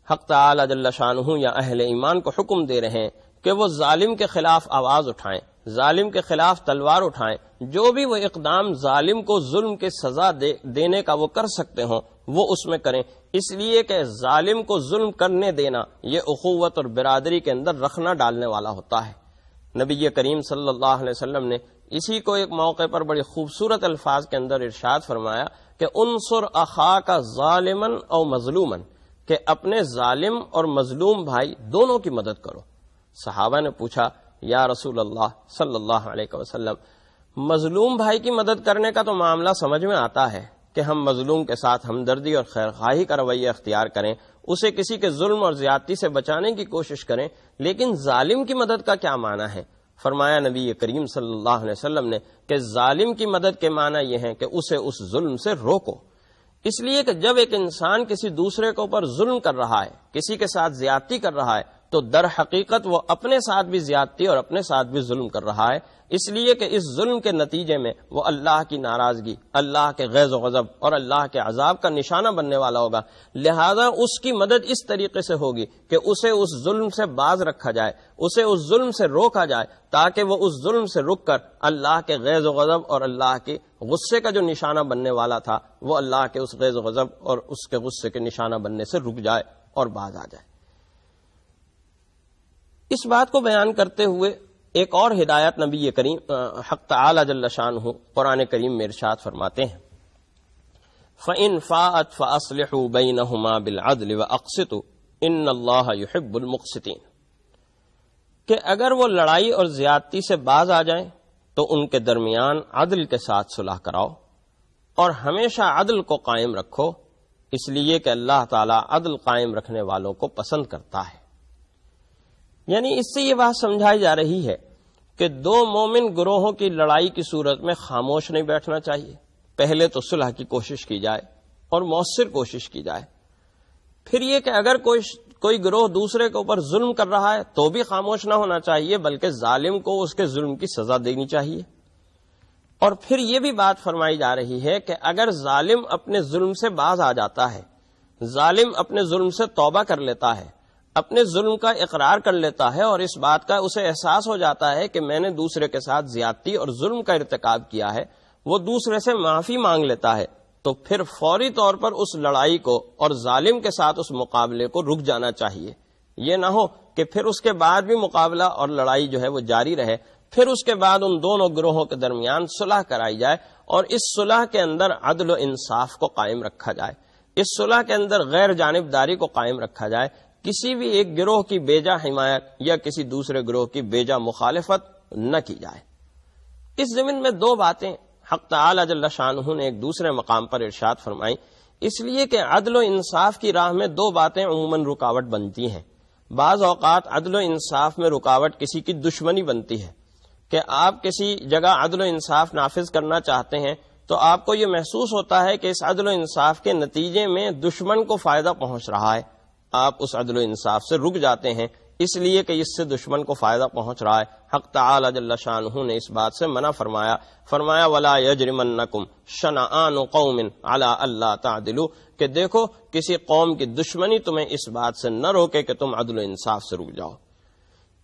حق تعالی جل شانہ یا اہل ایمان کو حکم دے رہے ہیں کہ وہ ظالم کے خلاف آواز اٹھائیں، ظالم کے خلاف تلوار اٹھائیں، جو بھی وہ اقدام ظالم کو ظلم کی سزا دینے کا وہ کر سکتے ہوں وہ اس میں کریں، اس لیے کہ ظالم کو ظلم کرنے دینا یہ اخوت اور برادری کے اندر رکھنا ڈالنے والا ہوتا ہے۔ نبی کریم صلی اللہ علیہ وسلم نے اسی کو ایک موقع پر بڑی خوبصورت الفاظ کے اندر ارشاد فرمایا کہ انصر اخاک ظالما او مظلوما، کہ اپنے ظالم اور مظلوم بھائی دونوں کی مدد کرو۔ صحابہ نے پوچھا یا رسول اللہ صلی اللہ علیہ وسلم، مظلوم بھائی کی مدد کرنے کا تو معاملہ سمجھ میں آتا ہے کہ ہم مظلوم کے ساتھ ہمدردی اور خیرخواہی کا رویہ اختیار کریں، اسے کسی کے ظلم اور زیادتی سے بچانے کی کوشش کریں، لیکن ظالم کی مدد کا کیا معنی ہے؟ فرمایا نبی کریم صلی اللہ علیہ وسلم نے کہ ظالم کی مدد کے معنی یہ ہے کہ اسے اس ظلم سے روکو، اس لیے کہ جب ایک انسان کسی دوسرے کے اوپر ظلم کر رہا ہے، کسی کے ساتھ زیادتی کر رہا ہے، تو در حقیقت وہ اپنے ساتھ بھی زیادتی اور اپنے ساتھ بھی ظلم کر رہا ہے، اس لیے کہ اس ظلم کے نتیجے میں وہ اللہ کی ناراضگی، اللہ کے غیظ و غضب اور اللہ کے عذاب کا نشانہ بننے والا ہوگا۔ لہذا اس کی مدد اس طریقے سے ہوگی کہ اسے اس ظلم سے باز رکھا جائے، اسے اس ظلم سے روکا جائے، تاکہ وہ اس ظلم سے رک کر اللہ کے غیظ و غضب اور اللہ کے غصے کا جو نشانہ بننے والا تھا وہ اللہ کے اس غیظ و غضب اور اس کے غصے کے نشانہ بننے سے رک جائے اور باز آ جائے۔ اس بات کو بیان کرتے ہوئے ایک اور ہدایت نبی کریم حق تعالی جل شانہ قرآن کریم میں ارشاد فرماتے ہیں فَإِن فَاءَتْ فَأَصْلِحُوا بَيْنَهُمَا بِالْعَدْلِ وَأَقْسِطُوا إِنَّ اللَّهَ يُحِبُّ الْمُقْسِطِينَ، کہ اگر وہ لڑائی اور زیادتی سے باز آ جائیں تو ان کے درمیان عدل کے ساتھ صلح کراؤ اور ہمیشہ عدل کو قائم رکھو، اس لیے کہ اللہ تعالیٰ عدل قائم رکھنے والوں کو پسند کرتا ہے۔ یعنی اس سے یہ بات سمجھائی جا رہی ہے کہ دو مومن گروہوں کی لڑائی کی صورت میں خاموش نہیں بیٹھنا چاہیے، پہلے تو صلح کی کوشش کی جائے اور مؤثر کوشش کی جائے، پھر یہ کہ اگر کوئی گروہ دوسرے کے اوپر ظلم کر رہا ہے تو بھی خاموش نہ ہونا چاہیے، بلکہ ظالم کو اس کے ظلم کی سزا دینی چاہیے۔ اور پھر یہ بھی بات فرمائی جا رہی ہے کہ اگر ظالم اپنے ظلم سے باز آ جاتا ہے، ظالم اپنے ظلم سے توبہ کر لیتا ہے، اپنے ظلم کا اقرار کر لیتا ہے اور اس بات کا اسے احساس ہو جاتا ہے کہ میں نے دوسرے کے ساتھ زیادتی اور ظلم کا ارتکاب کیا ہے، وہ دوسرے سے معافی مانگ لیتا ہے، تو پھر فوری طور پر اس لڑائی کو اور ظالم کے ساتھ اس مقابلے کو رک جانا چاہیے۔ یہ نہ ہو کہ پھر اس کے بعد بھی مقابلہ اور لڑائی جو ہے وہ جاری رہے، پھر اس کے بعد ان دونوں گروہوں کے درمیان صلح کرائی جائے اور اس صلح کے اندر عدل و انصاف کو قائم رکھا جائے، اس صلح کے اندر غیر جانبداری کو قائم رکھا جائے، کسی بھی ایک گروہ کی بیجا حمایت یا کسی دوسرے گروہ کی بیجا مخالفت نہ کی جائے۔ اس ضمن میں دو باتیں حق تعالی جل شانہ نے ایک دوسرے مقام پر ارشاد فرمائی، اس لیے کہ عدل و انصاف کی راہ میں دو باتیں عموماً رکاوٹ بنتی ہیں۔ بعض اوقات عدل و انصاف میں رکاوٹ کسی کی دشمنی بنتی ہے کہ آپ کسی جگہ عدل و انصاف نافذ کرنا چاہتے ہیں تو آپ کو یہ محسوس ہوتا ہے کہ اس عدل و انصاف کے نتیجے میں دشمن کو فائدہ پہنچ رہا ہے، آپ اس عدل و انصاف سے رک جاتے ہیں اس لیے کہ اس سے دشمن کو فائدہ پہنچ رہا ہے۔ حق تعالی جل شانہ نے اس بات سے منع فرمایا، فرمایا وَلَا يَجْرِمَنَّكُمْ شَنَآنُ قَوْمٍ عَلَىٰ أَلَّا تَعْدِلُوا، کہ دیکھو کسی قوم کی دشمنی تمہیں اس بات سے نہ روکے کہ تم عدل و انصاف سے رک جاؤ۔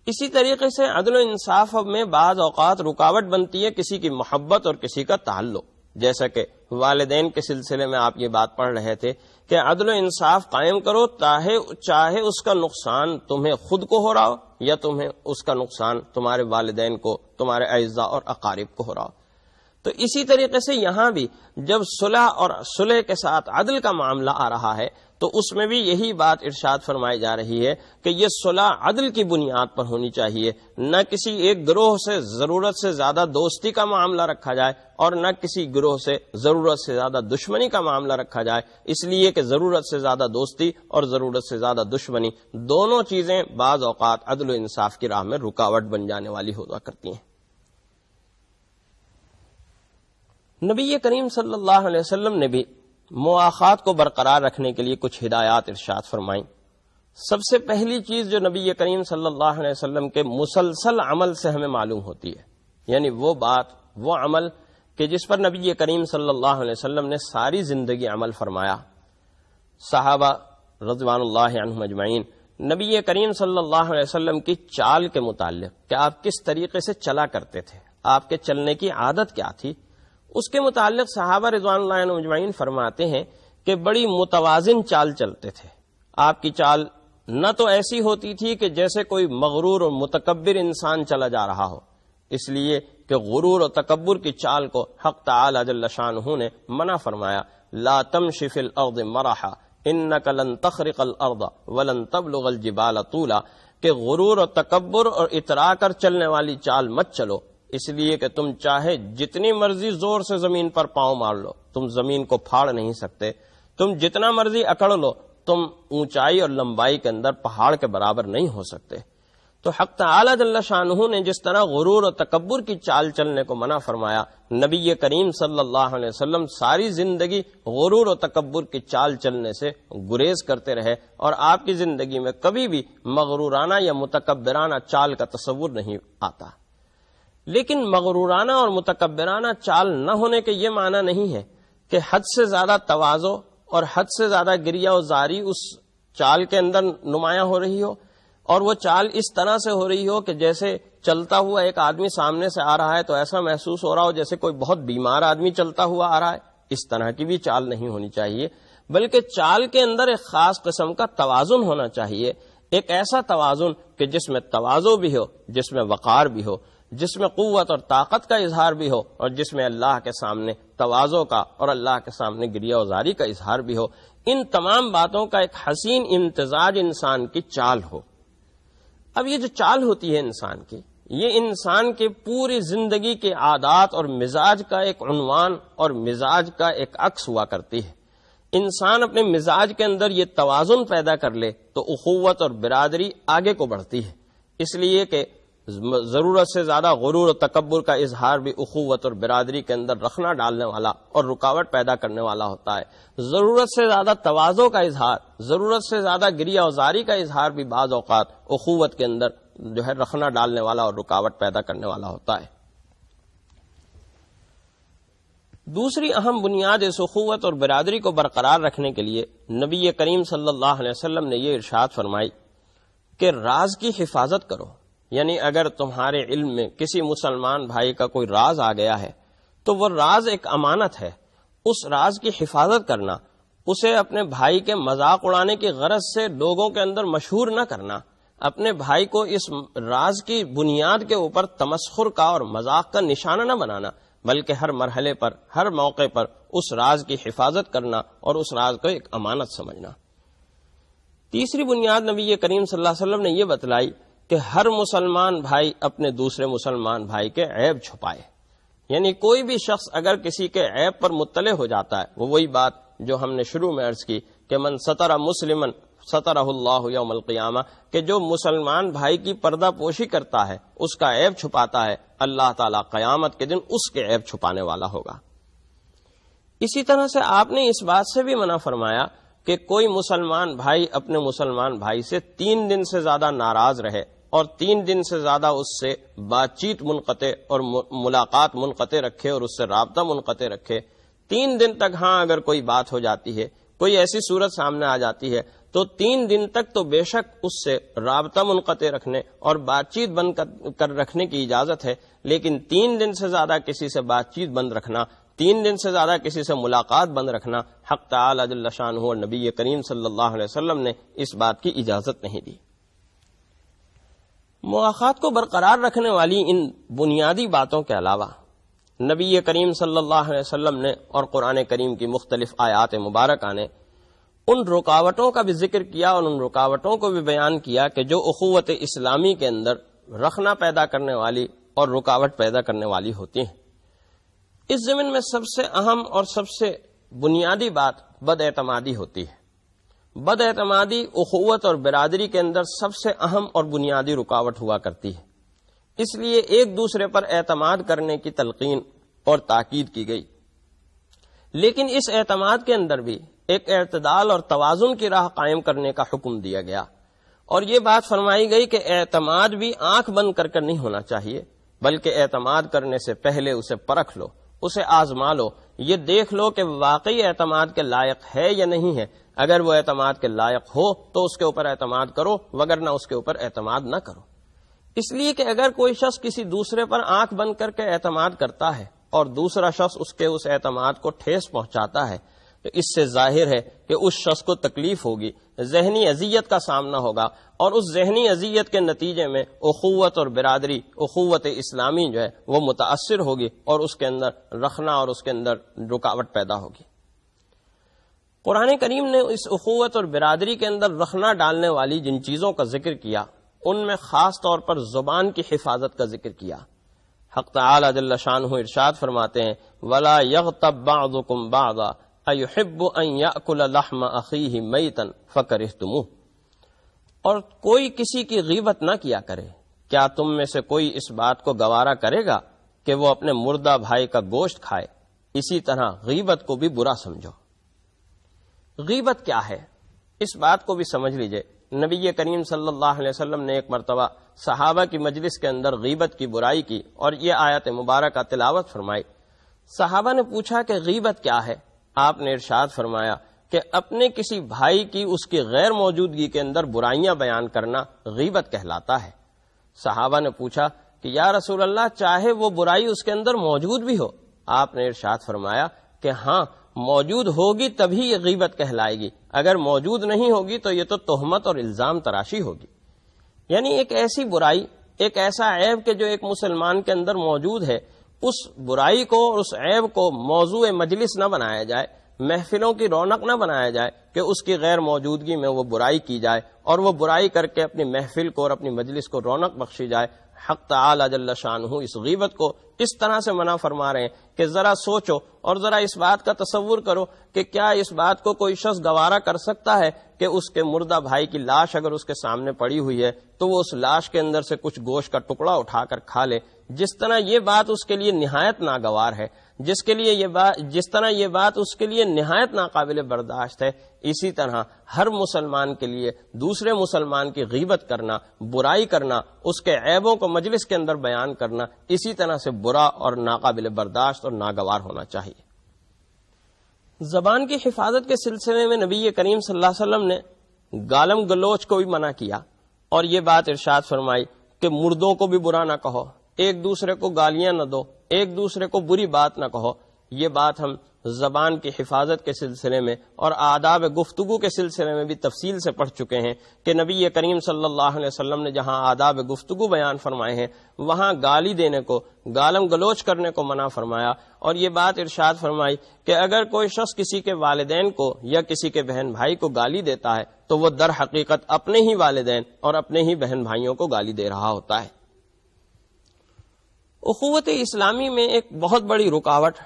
اسی طریقے سے عدل و انصاف میں بعض اوقات رکاوٹ بنتی ہے کسی کی محبت اور کسی کا تعلق، جیسا کہ والدین کے سلسلے میں آپ یہ بات پڑھ رہے تھے کہ عدل و انصاف قائم کرو چاہے اس کا نقصان تمہیں خود کو ہو رہا ہو یا تمہیں اس کا نقصان تمہارے والدین کو، تمہارے اعزاء اور اقارب کو ہو رہا ہو۔ تو اسی طریقے سے یہاں بھی جب صلح اور صلح کے ساتھ عدل کا معاملہ آ رہا ہے تو اس میں بھی یہی بات ارشاد فرمائی جا رہی ہے کہ یہ صلح عدل کی بنیاد پر ہونی چاہیے، نہ کسی ایک گروہ سے ضرورت سے زیادہ دوستی کا معاملہ رکھا جائے اور نہ کسی گروہ سے ضرورت سے زیادہ دشمنی کا معاملہ رکھا جائے، اس لیے کہ ضرورت سے زیادہ دوستی اور ضرورت سے زیادہ دشمنی دونوں چیزیں بعض اوقات عدل و انصاف کی راہ میں رکاوٹ بن جانے والی ہوا کرتی ہیں۔ نبی کریم صلی اللہ علیہ وسلم نے بھی مواخات کو برقرار رکھنے کے لیے کچھ ہدایات ارشاد فرمائیں۔ سب سے پہلی چیز جو نبی کریم صلی اللہ علیہ وسلم کے مسلسل عمل سے ہمیں معلوم ہوتی ہے، یعنی وہ بات، وہ عمل کہ جس پر نبی کریم صلی اللہ علیہ وسلم نے ساری زندگی عمل فرمایا. صحابہ رضوان اللہ عنہم اجمعین نبی کریم صلی اللہ علیہ وسلم کی چال کے متعلق کہ آپ کس طریقے سے چلا کرتے تھے، آپ کے چلنے کی عادت کیا تھی، اس کے متعلق صحابہ رضوان اللہ عنہم اجمعین فرماتے ہیں کہ بڑی متوازن چال چلتے تھے. آپ کی چال نہ تو ایسی ہوتی تھی کہ جیسے کوئی مغرور اور متکبر انسان چلا جا رہا ہو، اس لیے کہ غرور اور تکبر کی چال کو حق تعالی جل شانہ نے منع فرمایا. لا تمشی فی الارض مرحا انک لن تخرق الارض ولن تبلغ الجبال طولا، کہ غرور اور تکبر اور اترا کر چلنے والی چال مت چلو، اس لیے کہ تم چاہے جتنی مرضی زور سے زمین پر پاؤں مار لو، تم زمین کو پھاڑ نہیں سکتے. تم جتنا مرضی اکڑ لو، تم اونچائی اور لمبائی کے اندر پہاڑ کے برابر نہیں ہو سکتے. تو حق تعالی جل شانہ نے جس طرح غرور اور تکبر کی چال چلنے کو منع فرمایا، نبی کریم صلی اللہ علیہ وسلم ساری زندگی غرور اور تکبر کی چال چلنے سے گریز کرتے رہے، اور آپ کی زندگی میں کبھی بھی مغرورانہ یا متکبرانہ چال کا تصور نہیں آتا. لیکن مغرورانہ اور متکبرانہ چال نہ ہونے کے یہ معنی نہیں ہے کہ حد سے زیادہ تواضع اور حد سے زیادہ گریہ و زاری اس چال کے اندر نمایاں ہو رہی ہو، اور وہ چال اس طرح سے ہو رہی ہو کہ جیسے چلتا ہوا ایک آدمی سامنے سے آ رہا ہے تو ایسا محسوس ہو رہا ہو جیسے کوئی بہت بیمار آدمی چلتا ہوا آ رہا ہے. اس طرح کی بھی چال نہیں ہونی چاہیے، بلکہ چال کے اندر ایک خاص قسم کا توازن ہونا چاہیے، ایک ایسا توازن کہ جس میں تواضع بھی ہو، جس میں وقار بھی ہو، جس میں قوت اور طاقت کا اظہار بھی ہو، اور جس میں اللہ کے سامنے تواضع کا اور اللہ کے سامنے گریہ و زاری کا اظہار بھی ہو. ان تمام باتوں کا ایک حسین امتزاج انسان کی چال ہو. اب یہ جو چال ہوتی ہے انسان کی، یہ انسان کے پوری زندگی کے عادات اور مزاج کا ایک عنوان اور مزاج کا ایک عکس ہوا کرتی ہے. انسان اپنے مزاج کے اندر یہ توازن پیدا کر لے تو اخوت اور برادری آگے کو بڑھتی ہے. اس لیے کہ ضرورت سے زیادہ غرور و تکبر کا اظہار بھی اخوت اور برادری کے اندر رخنا ڈالنے والا اور رکاوٹ پیدا کرنے والا ہوتا ہے. ضرورت سے زیادہ تواضع کا اظہار، ضرورت سے زیادہ گریہ و زاری کا اظہار بھی بعض اوقات اخوت کے اندر جو ہے رخنا ڈالنے والا اور رکاوٹ پیدا کرنے والا ہوتا ہے. دوسری اہم بنیاد اس اخوت اور برادری کو برقرار رکھنے کے لیے نبی کریم صلی اللہ علیہ وسلم نے یہ ارشاد فرمائی کہ راز کی حفاظت کرو. یعنی اگر تمہارے علم میں کسی مسلمان بھائی کا کوئی راز آ گیا ہے تو وہ راز ایک امانت ہے. اس راز کی حفاظت کرنا، اسے اپنے بھائی کے مذاق اڑانے کی غرض سے لوگوں کے اندر مشہور نہ کرنا، اپنے بھائی کو اس راز کی بنیاد کے اوپر تمسخر کا اور مذاق کا نشانہ نہ بنانا، بلکہ ہر مرحلے پر، ہر موقع پر اس راز کی حفاظت کرنا اور اس راز کو ایک امانت سمجھنا. تیسری بنیاد نبی کریم صلی اللہ علیہ وسلم نے یہ بتلائی کہ ہر مسلمان بھائی اپنے دوسرے مسلمان بھائی کے عیب چھپائے. یعنی کوئی بھی شخص اگر کسی کے عیب پر مطلع ہو جاتا ہے، وہ وہی بات جو ہم نے شروع میں عرض کی کہ من ستر مسلمن سترہ اللہ یوم القیامہ، کہ جو مسلمان بھائی کی پردہ پوشی کرتا ہے، اس کا عیب چھپاتا ہے، اللہ تعالیٰ قیامت کے دن اس کے عیب چھپانے والا ہوگا. اسی طرح سے آپ نے اس بات سے بھی منع فرمایا کہ کوئی مسلمان بھائی اپنے مسلمان بھائی سے 3 دن سے زیادہ ناراض رہے اور 3 دن سے زیادہ اس سے بات چیت منقطع اور ملاقات منقطع رکھے اور اس سے رابطہ منقطع رکھے. 3 دن تک ہاں اگر کوئی بات ہو جاتی ہے، کوئی ایسی صورت سامنے آ جاتی ہے تو 3 دن تک تو بے شک اس سے رابطہ منقطع رکھنے اور بات چیت بند کر رکھنے کی اجازت ہے، لیکن 3 دن سے زیادہ کسی سے بات چیت بند رکھنا، 3 دن سے زیادہ کسی سے ملاقات بند رکھنا حق تعالی جل شانہ اور نبی کریم صلی اللہ علیہ وسلم نے اس بات کی اجازت نہیں دی. مواخات کو برقرار رکھنے والی ان بنیادی باتوں کے علاوہ نبی کریم صلی اللہ علیہ وسلم نے اور قرآن کریم کی مختلف آیات مبارکہ نے ان رکاوٹوں کا بھی ذکر کیا اور ان رکاوٹوں کو بھی بیان کیا کہ جو اخوت اسلامی کے اندر رخنا پیدا کرنے والی اور رکاوٹ پیدا کرنے والی ہوتی ہیں. اس ضمن میں سب سے اہم اور سب سے بنیادی بات بد اعتمادی ہوتی ہے. بد اعتمادی اخوت اور برادری کے اندر سب سے اہم اور بنیادی رکاوٹ ہوا کرتی ہے. اس لیے ایک دوسرے پر اعتماد کرنے کی تلقین اور تاکید کی گئی، لیکن اس اعتماد کے اندر بھی ایک اعتدال اور توازن کی راہ قائم کرنے کا حکم دیا گیا، اور یہ بات فرمائی گئی کہ اعتماد بھی آنکھ بند کر نہیں ہونا چاہیے، بلکہ اعتماد کرنے سے پہلے اسے پرکھ لو، اسے آزما لو، یہ دیکھ لو کہ واقعی اعتماد کے لائق ہے یا نہیں ہے. اگر وہ اعتماد کے لائق ہو تو اس کے اوپر اعتماد کرو، وگرنہ اس کے اوپر اعتماد نہ کرو. اس لیے کہ اگر کوئی شخص کسی دوسرے پر آنکھ بند کر کے اعتماد کرتا ہے اور دوسرا شخص اس اعتماد کو ٹھیس پہنچاتا ہے تو اس سے ظاہر ہے کہ اس شخص کو تکلیف ہوگی، ذہنی اذیت کا سامنا ہوگا، اور اس ذہنی اذیت کے نتیجے میں اخوت اور برادری، اخوت اسلامی جو ہے وہ متاثر ہوگی اور اس کے اندر رخنا اور اس کے اندر رکاوٹ پیدا ہوگی. قرآن کریم نے اس اخوت اور برادری کے اندر رخنا ڈالنے والی جن چیزوں کا ذکر کیا ان میں خاص طور پر زبان کی حفاظت کا ذکر کیا. حق تعالی جل شانہ ارشاد فرماتے ہیں وَلَا يَغْتَبْ بَعْضُكُمْ بَعْضًا أَيُحِبُّ أَن يَأْكُلَ لَحْمَ أَخِيهِ مَيْتًا فَكَرِهْتُمُوهُ. اور کوئی کسی کی غیبت نہ کیا کرے. کیا تم میں سے کوئی اس بات کو گوارا کرے گا کہ وہ اپنے مردہ بھائی کا گوشت کھائے؟ اسی طرح غیبت کو بھی برا سمجھو. غیبت کیا ہے اس بات کو بھی سمجھ لیجئے. نبی کریم صلی اللہ علیہ وسلم نے ایک مرتبہ صحابہ کی مجلس کے اندر غیبت کی برائی کی اور یہ آیت مبارکہ تلاوت فرمائی. صحابہ نے پوچھا کہ غیبت کیا ہے؟ آپ نے ارشاد فرمایا کہ اپنے کسی بھائی کی اس کی غیر موجودگی کے اندر برائیاں بیان کرنا غیبت کہلاتا ہے. صحابہ نے پوچھا کہ یا رسول اللہ چاہے وہ برائی اس کے اندر موجود بھی ہو؟ آپ نے ارشاد فرمایا کہ ہاں موجود ہوگی تبھی یہ غیبت کہلائے گی، اگر موجود نہیں ہوگی تو یہ تو تہمت اور الزام تراشی ہوگی. یعنی ایک ایسی برائی، ایک ایسا عیب کہ جو ایک مسلمان کے اندر موجود ہے، اس برائی کو اور اس عیب کو موضوع مجلس نہ بنایا جائے، محفلوں کی رونق نہ بنایا جائے کہ اس کی غیر موجودگی میں وہ برائی کی جائے اور وہ برائی کر کے اپنی محفل کو اور اپنی مجلس کو رونق بخشی جائے. حق تعالی جل شانہ اس غیبت کو اس طرح سے منع فرما رہے ہیں کہ ذرا سوچو اور ذرا اس بات کا تصور کرو کہ کیا اس بات کو کوئی شخص گوارا کر سکتا ہے کہ اس کے مردہ بھائی کی لاش اگر اس کے سامنے پڑی ہوئی ہے تو وہ اس لاش کے اندر سے کچھ گوشت کا ٹکڑا اٹھا کر کھا لے. جس طرح یہ بات اس کے لیے نہایت ناگوار ہے، جس طرح یہ بات اس کے لیے نہایت ناقابل برداشت ہے، اسی طرح ہر مسلمان کے لیے دوسرے مسلمان کی غیبت کرنا، برائی کرنا، اس کے عیبوں کو مجلس کے اندر بیان کرنا اسی طرح سے برا اور ناقابل برداشت اور ناگوار ہونا چاہیے. زبان کی حفاظت کے سلسلے میں نبی کریم صلی اللہ علیہ وسلم نے گالم گلوچ کو بھی منع کیا اور یہ بات ارشاد فرمائی کہ مردوں کو بھی برا نہ کہو، ایک دوسرے کو گالیاں نہ دو، ایک دوسرے کو بری بات نہ کہو. یہ بات ہم زبان کی حفاظت کے سلسلے میں اور آداب گفتگو کے سلسلے میں بھی تفصیل سے پڑھ چکے ہیں کہ نبی کریم صلی اللہ علیہ وسلم نے جہاں آداب گفتگو بیان فرمائے ہیں وہاں گالی دینے کو، گالم گلوچ کرنے کو منع فرمایا اور یہ بات ارشاد فرمائی کہ اگر کوئی شخص کسی کے والدین کو یا کسی کے بہن بھائی کو گالی دیتا ہے تو وہ در حقیقت اپنے ہی والدین اور اپنے ہی بہن بھائیوں کو گالی دے رہا ہوتا ہے. اخوت اسلامی میں ایک بہت بڑی رکاوٹ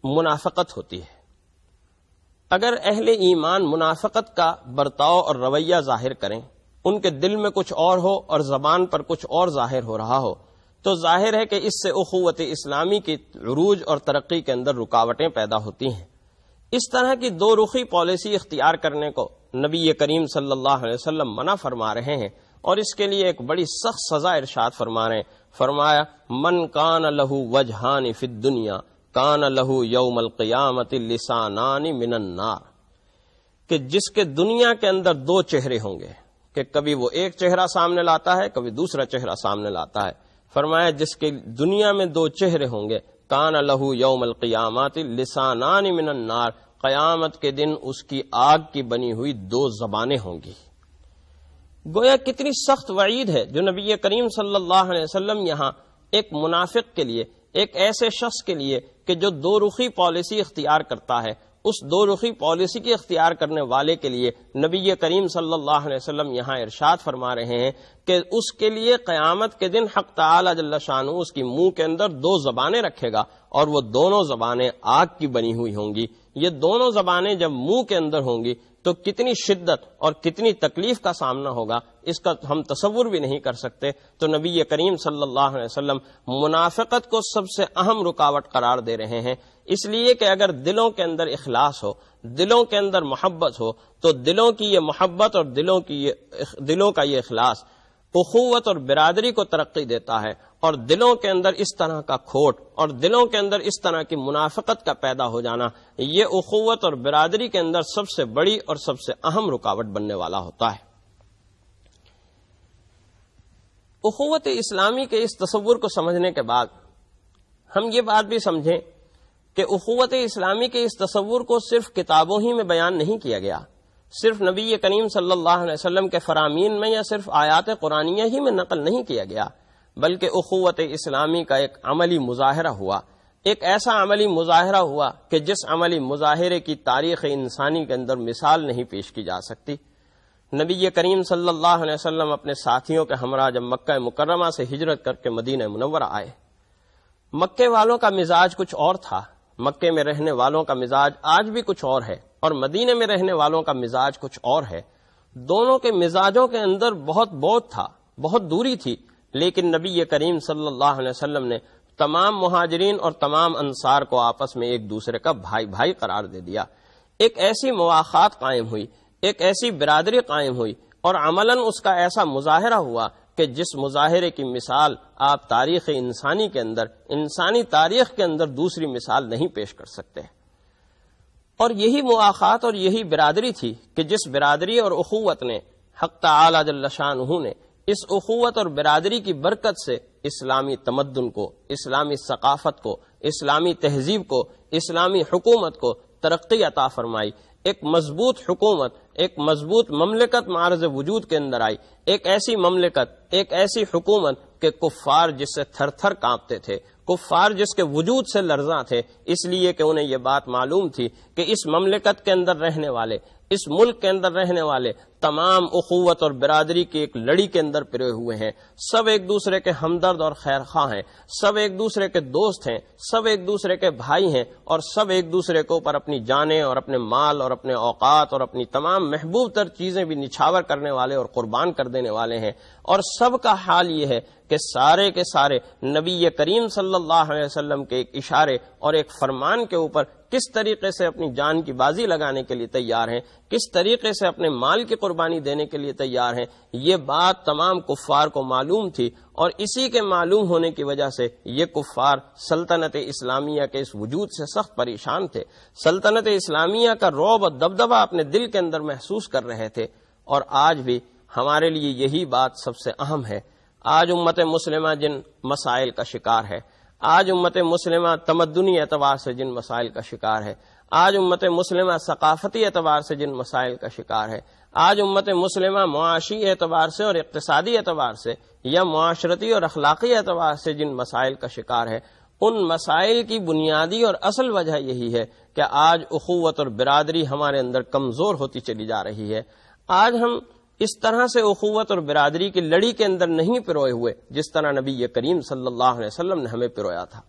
منافقت ہوتی ہے. اگر اہل ایمان منافقت کا برتاؤ اور رویہ ظاہر کریں، ان کے دل میں کچھ اور ہو اور زبان پر کچھ اور ظاہر ہو رہا ہو، تو ظاہر ہے کہ اس سے اخوت اسلامی کی عروج اور ترقی کے اندر رکاوٹیں پیدا ہوتی ہیں. اس طرح کی دو رخی پالیسی اختیار کرنے کو نبی کریم صلی اللہ علیہ وسلم منع فرما رہے ہیں اور اس کے لیے ایک بڑی سخت سزا ارشاد فرما رہے ہیں. فرمایا من کان لہ وجہان فی الدنیا کان لہ یوم القیامت لسانان من النار، کہ جس کے دنیا کے اندر دو چہرے ہوں گے، کہ کبھی وہ ایک چہرہ سامنے لاتا ہے کبھی دوسرا چہرہ سامنے لاتا ہے. فرمایا جس کے دنیا میں دو چہرے ہوں گے کان لہ یوم القیامت لسانان من النار، قیامت کے دن اس کی آگ کی بنی ہوئی دو زبانیں ہوں گی. گویا کتنی سخت وعید ہے جو نبی کریم صلی اللہ علیہ وسلم یہاں ایک منافق کے لیے، ایک ایسے شخص کے لیے کہ جو دو رخی پالیسی اختیار کرتا ہے، اس دو رخی پالیسی کی اختیار کرنے والے کے لیے نبی کریم صلی اللہ علیہ وسلم یہاں ارشاد فرما رہے ہیں کہ اس کے لیے قیامت کے دن حق تعالی جل شانہ اس کی منہ کے اندر دو زبانیں رکھے گا اور وہ دونوں زبانیں آگ کی بنی ہوئی ہوں گی. یہ دونوں زبانیں جب منہ کے اندر ہوں گی تو کتنی شدت اور کتنی تکلیف کا سامنا ہوگا اس کا ہم تصور بھی نہیں کر سکتے. تو نبی کریم صلی اللہ علیہ وسلم منافقت کو سب سے اہم رکاوٹ قرار دے رہے ہیں، اس لیے کہ اگر دلوں کے اندر اخلاص ہو، دلوں کے اندر محبت ہو، تو دلوں کی یہ محبت اور دلوں کا یہ اخلاص اخوت اور برادری کو ترقی دیتا ہے اور دلوں کے اندر اس طرح کا کھوٹ اور دلوں کے اندر اس طرح کی منافقت کا پیدا ہو جانا، یہ اخوت اور برادری کے اندر سب سے بڑی اور سب سے اہم رکاوٹ بننے والا ہوتا ہے۔ اخوت اسلامی کے اس تصور کو سمجھنے کے بعد ہم یہ بات بھی سمجھیں کہ اخوت اسلامی کے اس تصور کو صرف کتابوں ہی میں بیان نہیں کیا گیا، صرف نبی کریم صلی اللہ علیہ وسلم کے فرامین میں یا صرف آیات قرآنیہ ہی میں نقل نہیں کیا گیا، بلکہ اخوت اسلامی کا ایک عملی مظاہرہ ہوا، ایک ایسا عملی مظاہرہ ہوا کہ جس عملی مظاہرے کی تاریخ انسانی کے اندر مثال نہیں پیش کی جا سکتی۔ نبی کریم صلی اللہ علیہ وسلم اپنے ساتھیوں کے ہمراہ جب مکہ مکرمہ سے ہجرت کر کے مدینہ منورہ آئے، مکے والوں کا مزاج کچھ اور تھا، مکے میں رہنے والوں کا مزاج آج بھی کچھ اور ہے، اور مدینے میں رہنے والوں کا مزاج کچھ اور ہے۔ دونوں کے مزاجوں کے اندر بہت بعد تھا، بہت دوری تھی، لیکن نبی کریم صلی اللہ علیہ وسلم نے تمام مہاجرین اور تمام انصار کو آپس میں ایک دوسرے کا بھائی بھائی قرار دے دیا۔ ایک ایسی مواخات قائم ہوئی، ایک ایسی برادری قائم ہوئی، اور عملاً اس کا ایسا مظاہرہ ہوا کہ جس مظاہرے کی مثال آپ تاریخ انسانی کے اندر، انسانی تاریخ کے اندر دوسری مثال نہیں پیش کر سکتے۔ اور یہی مواخات اور یہی برادری تھی کہ جس برادری اور اخوت نے حق تعالی جل شانہ نے اس اخوت اور برادری کی برکت سے اسلامی تمدن کو، اسلامی ثقافت کو، اسلامی تہذیب کو، اسلامی حکومت کو ترقی عطا فرمائی۔ ایک مضبوط حکومت، ایک مضبوط مملکت معرض وجود کے اندر آئی، ایک ایسی مملکت، ایک ایسی حکومت کہ کفار جس سے تھر تھر کانپتے تھے، کفار جس کے وجود سے لرزاں تھے، اس لیے کہ انہیں یہ بات معلوم تھی کہ اس مملکت کے اندر رہنے والے، اس ملک کے اندر رہنے والے تمام اخوت اور برادری کی ایک لڑی کے اندر پرے ہوئے ہیں، سب ایک دوسرے کے ہمدرد اور خیر خواہ ہیں، سب ایک دوسرے کے دوست ہیں، سب ایک دوسرے کے بھائی ہیں، اور سب ایک دوسرے کے اوپر اپنی جانیں اور اپنے مال اور اپنے اوقات اور اپنی تمام محبوب تر چیزیں بھی نچھاور کرنے والے اور قربان کر دینے والے ہیں۔ اور سب کا حال یہ ہے کہ سارے کے سارے نبی کریم صلی اللہ علیہ وسلم کے ایک اشارے اور ایک فرمان کے اوپر کس طریقے سے اپنی جان کی بازی لگانے کے لیے تیار ہیں، کس طریقے سے اپنے مال کی قربانی دینے کے لیے تیار ہیں، یہ بات تمام کفار کو معلوم تھی، اور اسی کے معلوم ہونے کی وجہ سے یہ کفار سلطنت اسلامیہ کے اس وجود سے سخت پریشان تھے، سلطنت اسلامیہ کا رعب و دبدبہ اپنے دل کے اندر محسوس کر رہے تھے۔ اور آج بھی ہمارے لیے یہی بات سب سے اہم ہے۔ آج امت مسلمہ جن مسائل کا شکار ہے، آج امت مسلمہ تمدنی اعتبار سے جن مسائل کا شکار ہے، آج امت مسلمہ ثقافتی اعتبار سے جن مسائل کا شکار ہے، آج امت مسلمہ معاشی اعتبار سے اور اقتصادی اعتبار سے یا معاشرتی اور اخلاقی اعتبار سے جن مسائل کا شکار ہے، ان مسائل کی بنیادی اور اصل وجہ یہی ہے کہ آج اخوت اور برادری ہمارے اندر کمزور ہوتی چلی جا رہی ہے۔ آج ہم اس طرح سے اخوت اور برادری کی لڑی کے اندر نہیں پروئے ہوئے جس طرح نبی کریم صلی اللہ علیہ وسلم نے ہمیں پرویا تھا۔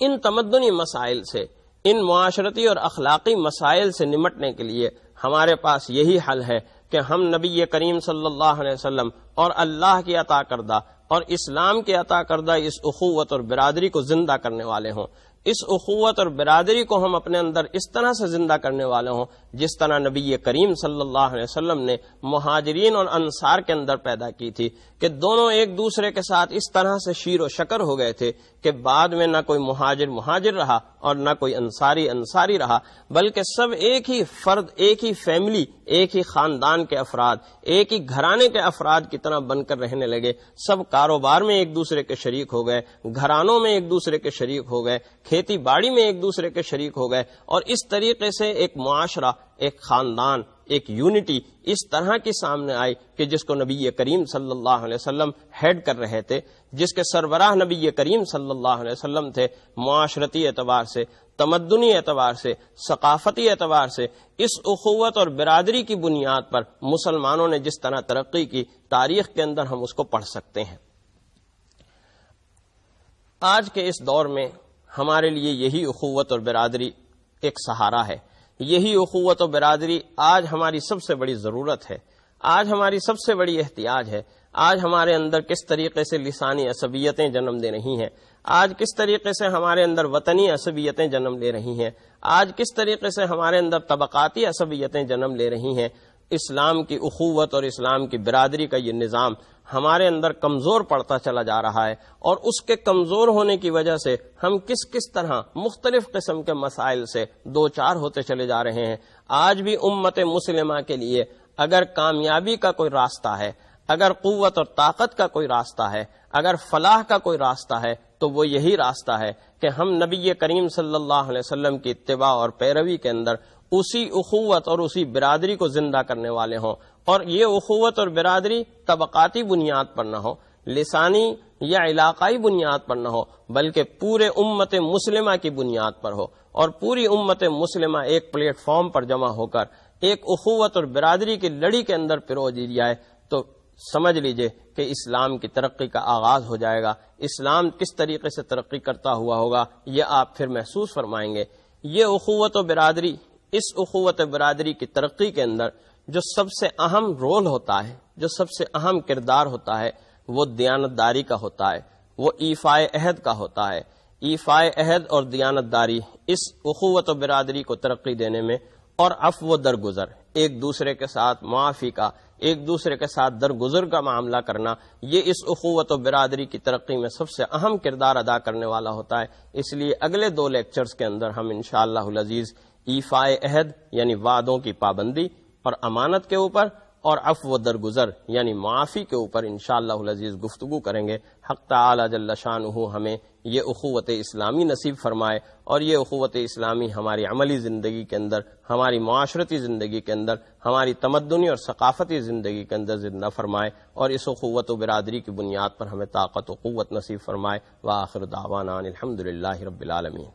ان تمدنی مسائل سے، ان معاشرتی اور اخلاقی مسائل سے نمٹنے کے لیے ہمارے پاس یہی حل ہے کہ ہم نبی کریم صلی اللہ علیہ وسلم اور اللہ کی عطا کردہ اور اسلام کی عطا کردہ اس اخوت اور برادری کو زندہ کرنے والے ہوں، اس اخوت اور برادری کو ہم اپنے اندر اس طرح سے زندہ کرنے والے ہوں جس طرح نبی کریم صلی اللہ علیہ وسلم نے مہاجرین اور انصار کے اندر پیدا کی تھی، کہ دونوں ایک دوسرے کے ساتھ اس طرح سے شیر و شکر ہو گئے تھے کہ بعد میں نہ کوئی مہاجر رہا اور نہ کوئی انصاری رہا، بلکہ سب ایک ہی فرد، ایک ہی فیملی، ایک ہی خاندان کے افراد، ایک ہی گھرانے کے افراد کی طرح بن کر رہنے لگے۔ سب کاروبار میں ایک دوسرے کے شریک ہو گئے، گھرانوں میں ایک دوسرے کے شریک ہو گئے، کھیتی باڑی میں ایک دوسرے کے شریک ہو گئے، اور اس طریقے سے ایک معاشرہ، ایک خاندان، ایک یونٹی اس طرح کی سامنے آئی کہ جس کو نبی کریم صلی اللہ علیہ وسلم ہیڈ کر رہے تھے، جس کے سربراہ نبی کریم صلی اللہ علیہ وسلم تھے۔ معاشرتی اعتبار سے، تمدنی اعتبار سے، ثقافتی اعتبار سے اس اخوت اور برادری کی بنیاد پر مسلمانوں نے جس طرح ترقی کی، تاریخ کے اندر ہم اس کو پڑھ سکتے ہیں۔ آج کے اس دور میں ہمارے لیے یہی اخوت اور برادری ایک سہارا ہے، یہی اخوت و برادری آج ہماری سب سے بڑی ضرورت ہے، آج ہماری سب سے بڑی احتیاج ہے۔ آج ہمارے اندر کس طریقے سے لسانی عصبیتیں جنم دے رہی ہیں، آج کس طریقے سے ہمارے اندر وطنی عصبیتیں جنم لے رہی ہیں، آج کس طریقے سے ہمارے اندر طبقاتی عصبیتیں جنم لے رہی ہیں، اسلام کی اخوت اور اسلام کی برادری کا یہ نظام ہمارے اندر کمزور پڑتا چلا جا رہا ہے، اور اس کے کمزور ہونے کی وجہ سے ہم کس کس طرح مختلف قسم کے مسائل سے دو چار ہوتے چلے جا رہے ہیں۔ آج بھی امت مسلمہ کے لیے اگر کامیابی کا کوئی راستہ ہے، اگر قوت اور طاقت کا کوئی راستہ ہے، اگر فلاح کا کوئی راستہ ہے، تو وہ یہی راستہ ہے کہ ہم نبی کریم صلی اللہ علیہ وسلم کی اتباع اور پیروی کے اندر اسی اخوت اور اسی برادری کو زندہ کرنے والے ہوں، اور یہ اخوت اور برادری طبقاتی بنیاد پر نہ ہو، لسانی یا علاقائی بنیاد پر نہ ہو، بلکہ پورے امت مسلمہ کی بنیاد پر ہو، اور پوری امت مسلمہ ایک پلیٹ فارم پر جمع ہو کر ایک اخوت اور برادری کی لڑی کے اندر پرو دی جائے، تو سمجھ لیجئے کہ اسلام کی ترقی کا آغاز ہو جائے گا۔ اسلام کس طریقے سے ترقی کرتا ہوا ہوگا یہ آپ پھر محسوس فرمائیں گے۔ یہ اخوت و برادری، اس اخوت برادری کی ترقی کے اندر جو سب سے اہم رول ہوتا ہے، جو سب سے اہم کردار ہوتا ہے، وہ دیانتداری کا ہوتا ہے، وہ ایفائے عہد کا ہوتا ہے۔ ایفائے عہد اور دیانتداری اس اخوت و برادری کو ترقی دینے میں، اور عفو و درگزر، ایک دوسرے کے ساتھ معافی کا، ایک دوسرے کے ساتھ درگزر کا معاملہ کرنا، یہ اس اخوت و برادری کی ترقی میں سب سے اہم کردار ادا کرنے والا ہوتا ہے۔ اس لیے اگلے 2 لیکچرز کے اندر ہم انشاءاللہ العزیز ایفائے عہد یعنی وعدوں کی پابندی اور امانت کے اوپر، اور عفو و درگزر یعنی معافی کے اوپر انشاءاللہ العزیز گفتگو کریں گے۔ حق تعالی جل شانہ ہمیں یہ اخوت اسلامی نصیب فرمائے، اور یہ اخوت اسلامی ہماری عملی زندگی کے اندر، ہماری معاشرتی زندگی کے اندر، ہماری تمدنی اور ثقافتی زندگی کے اندر زندہ فرمائے، اور اس اخوت و برادری کی بنیاد پر ہمیں طاقت و قوت نصیب فرمائے۔ وآخر دعوانا الحمدللہ رب العالمین۔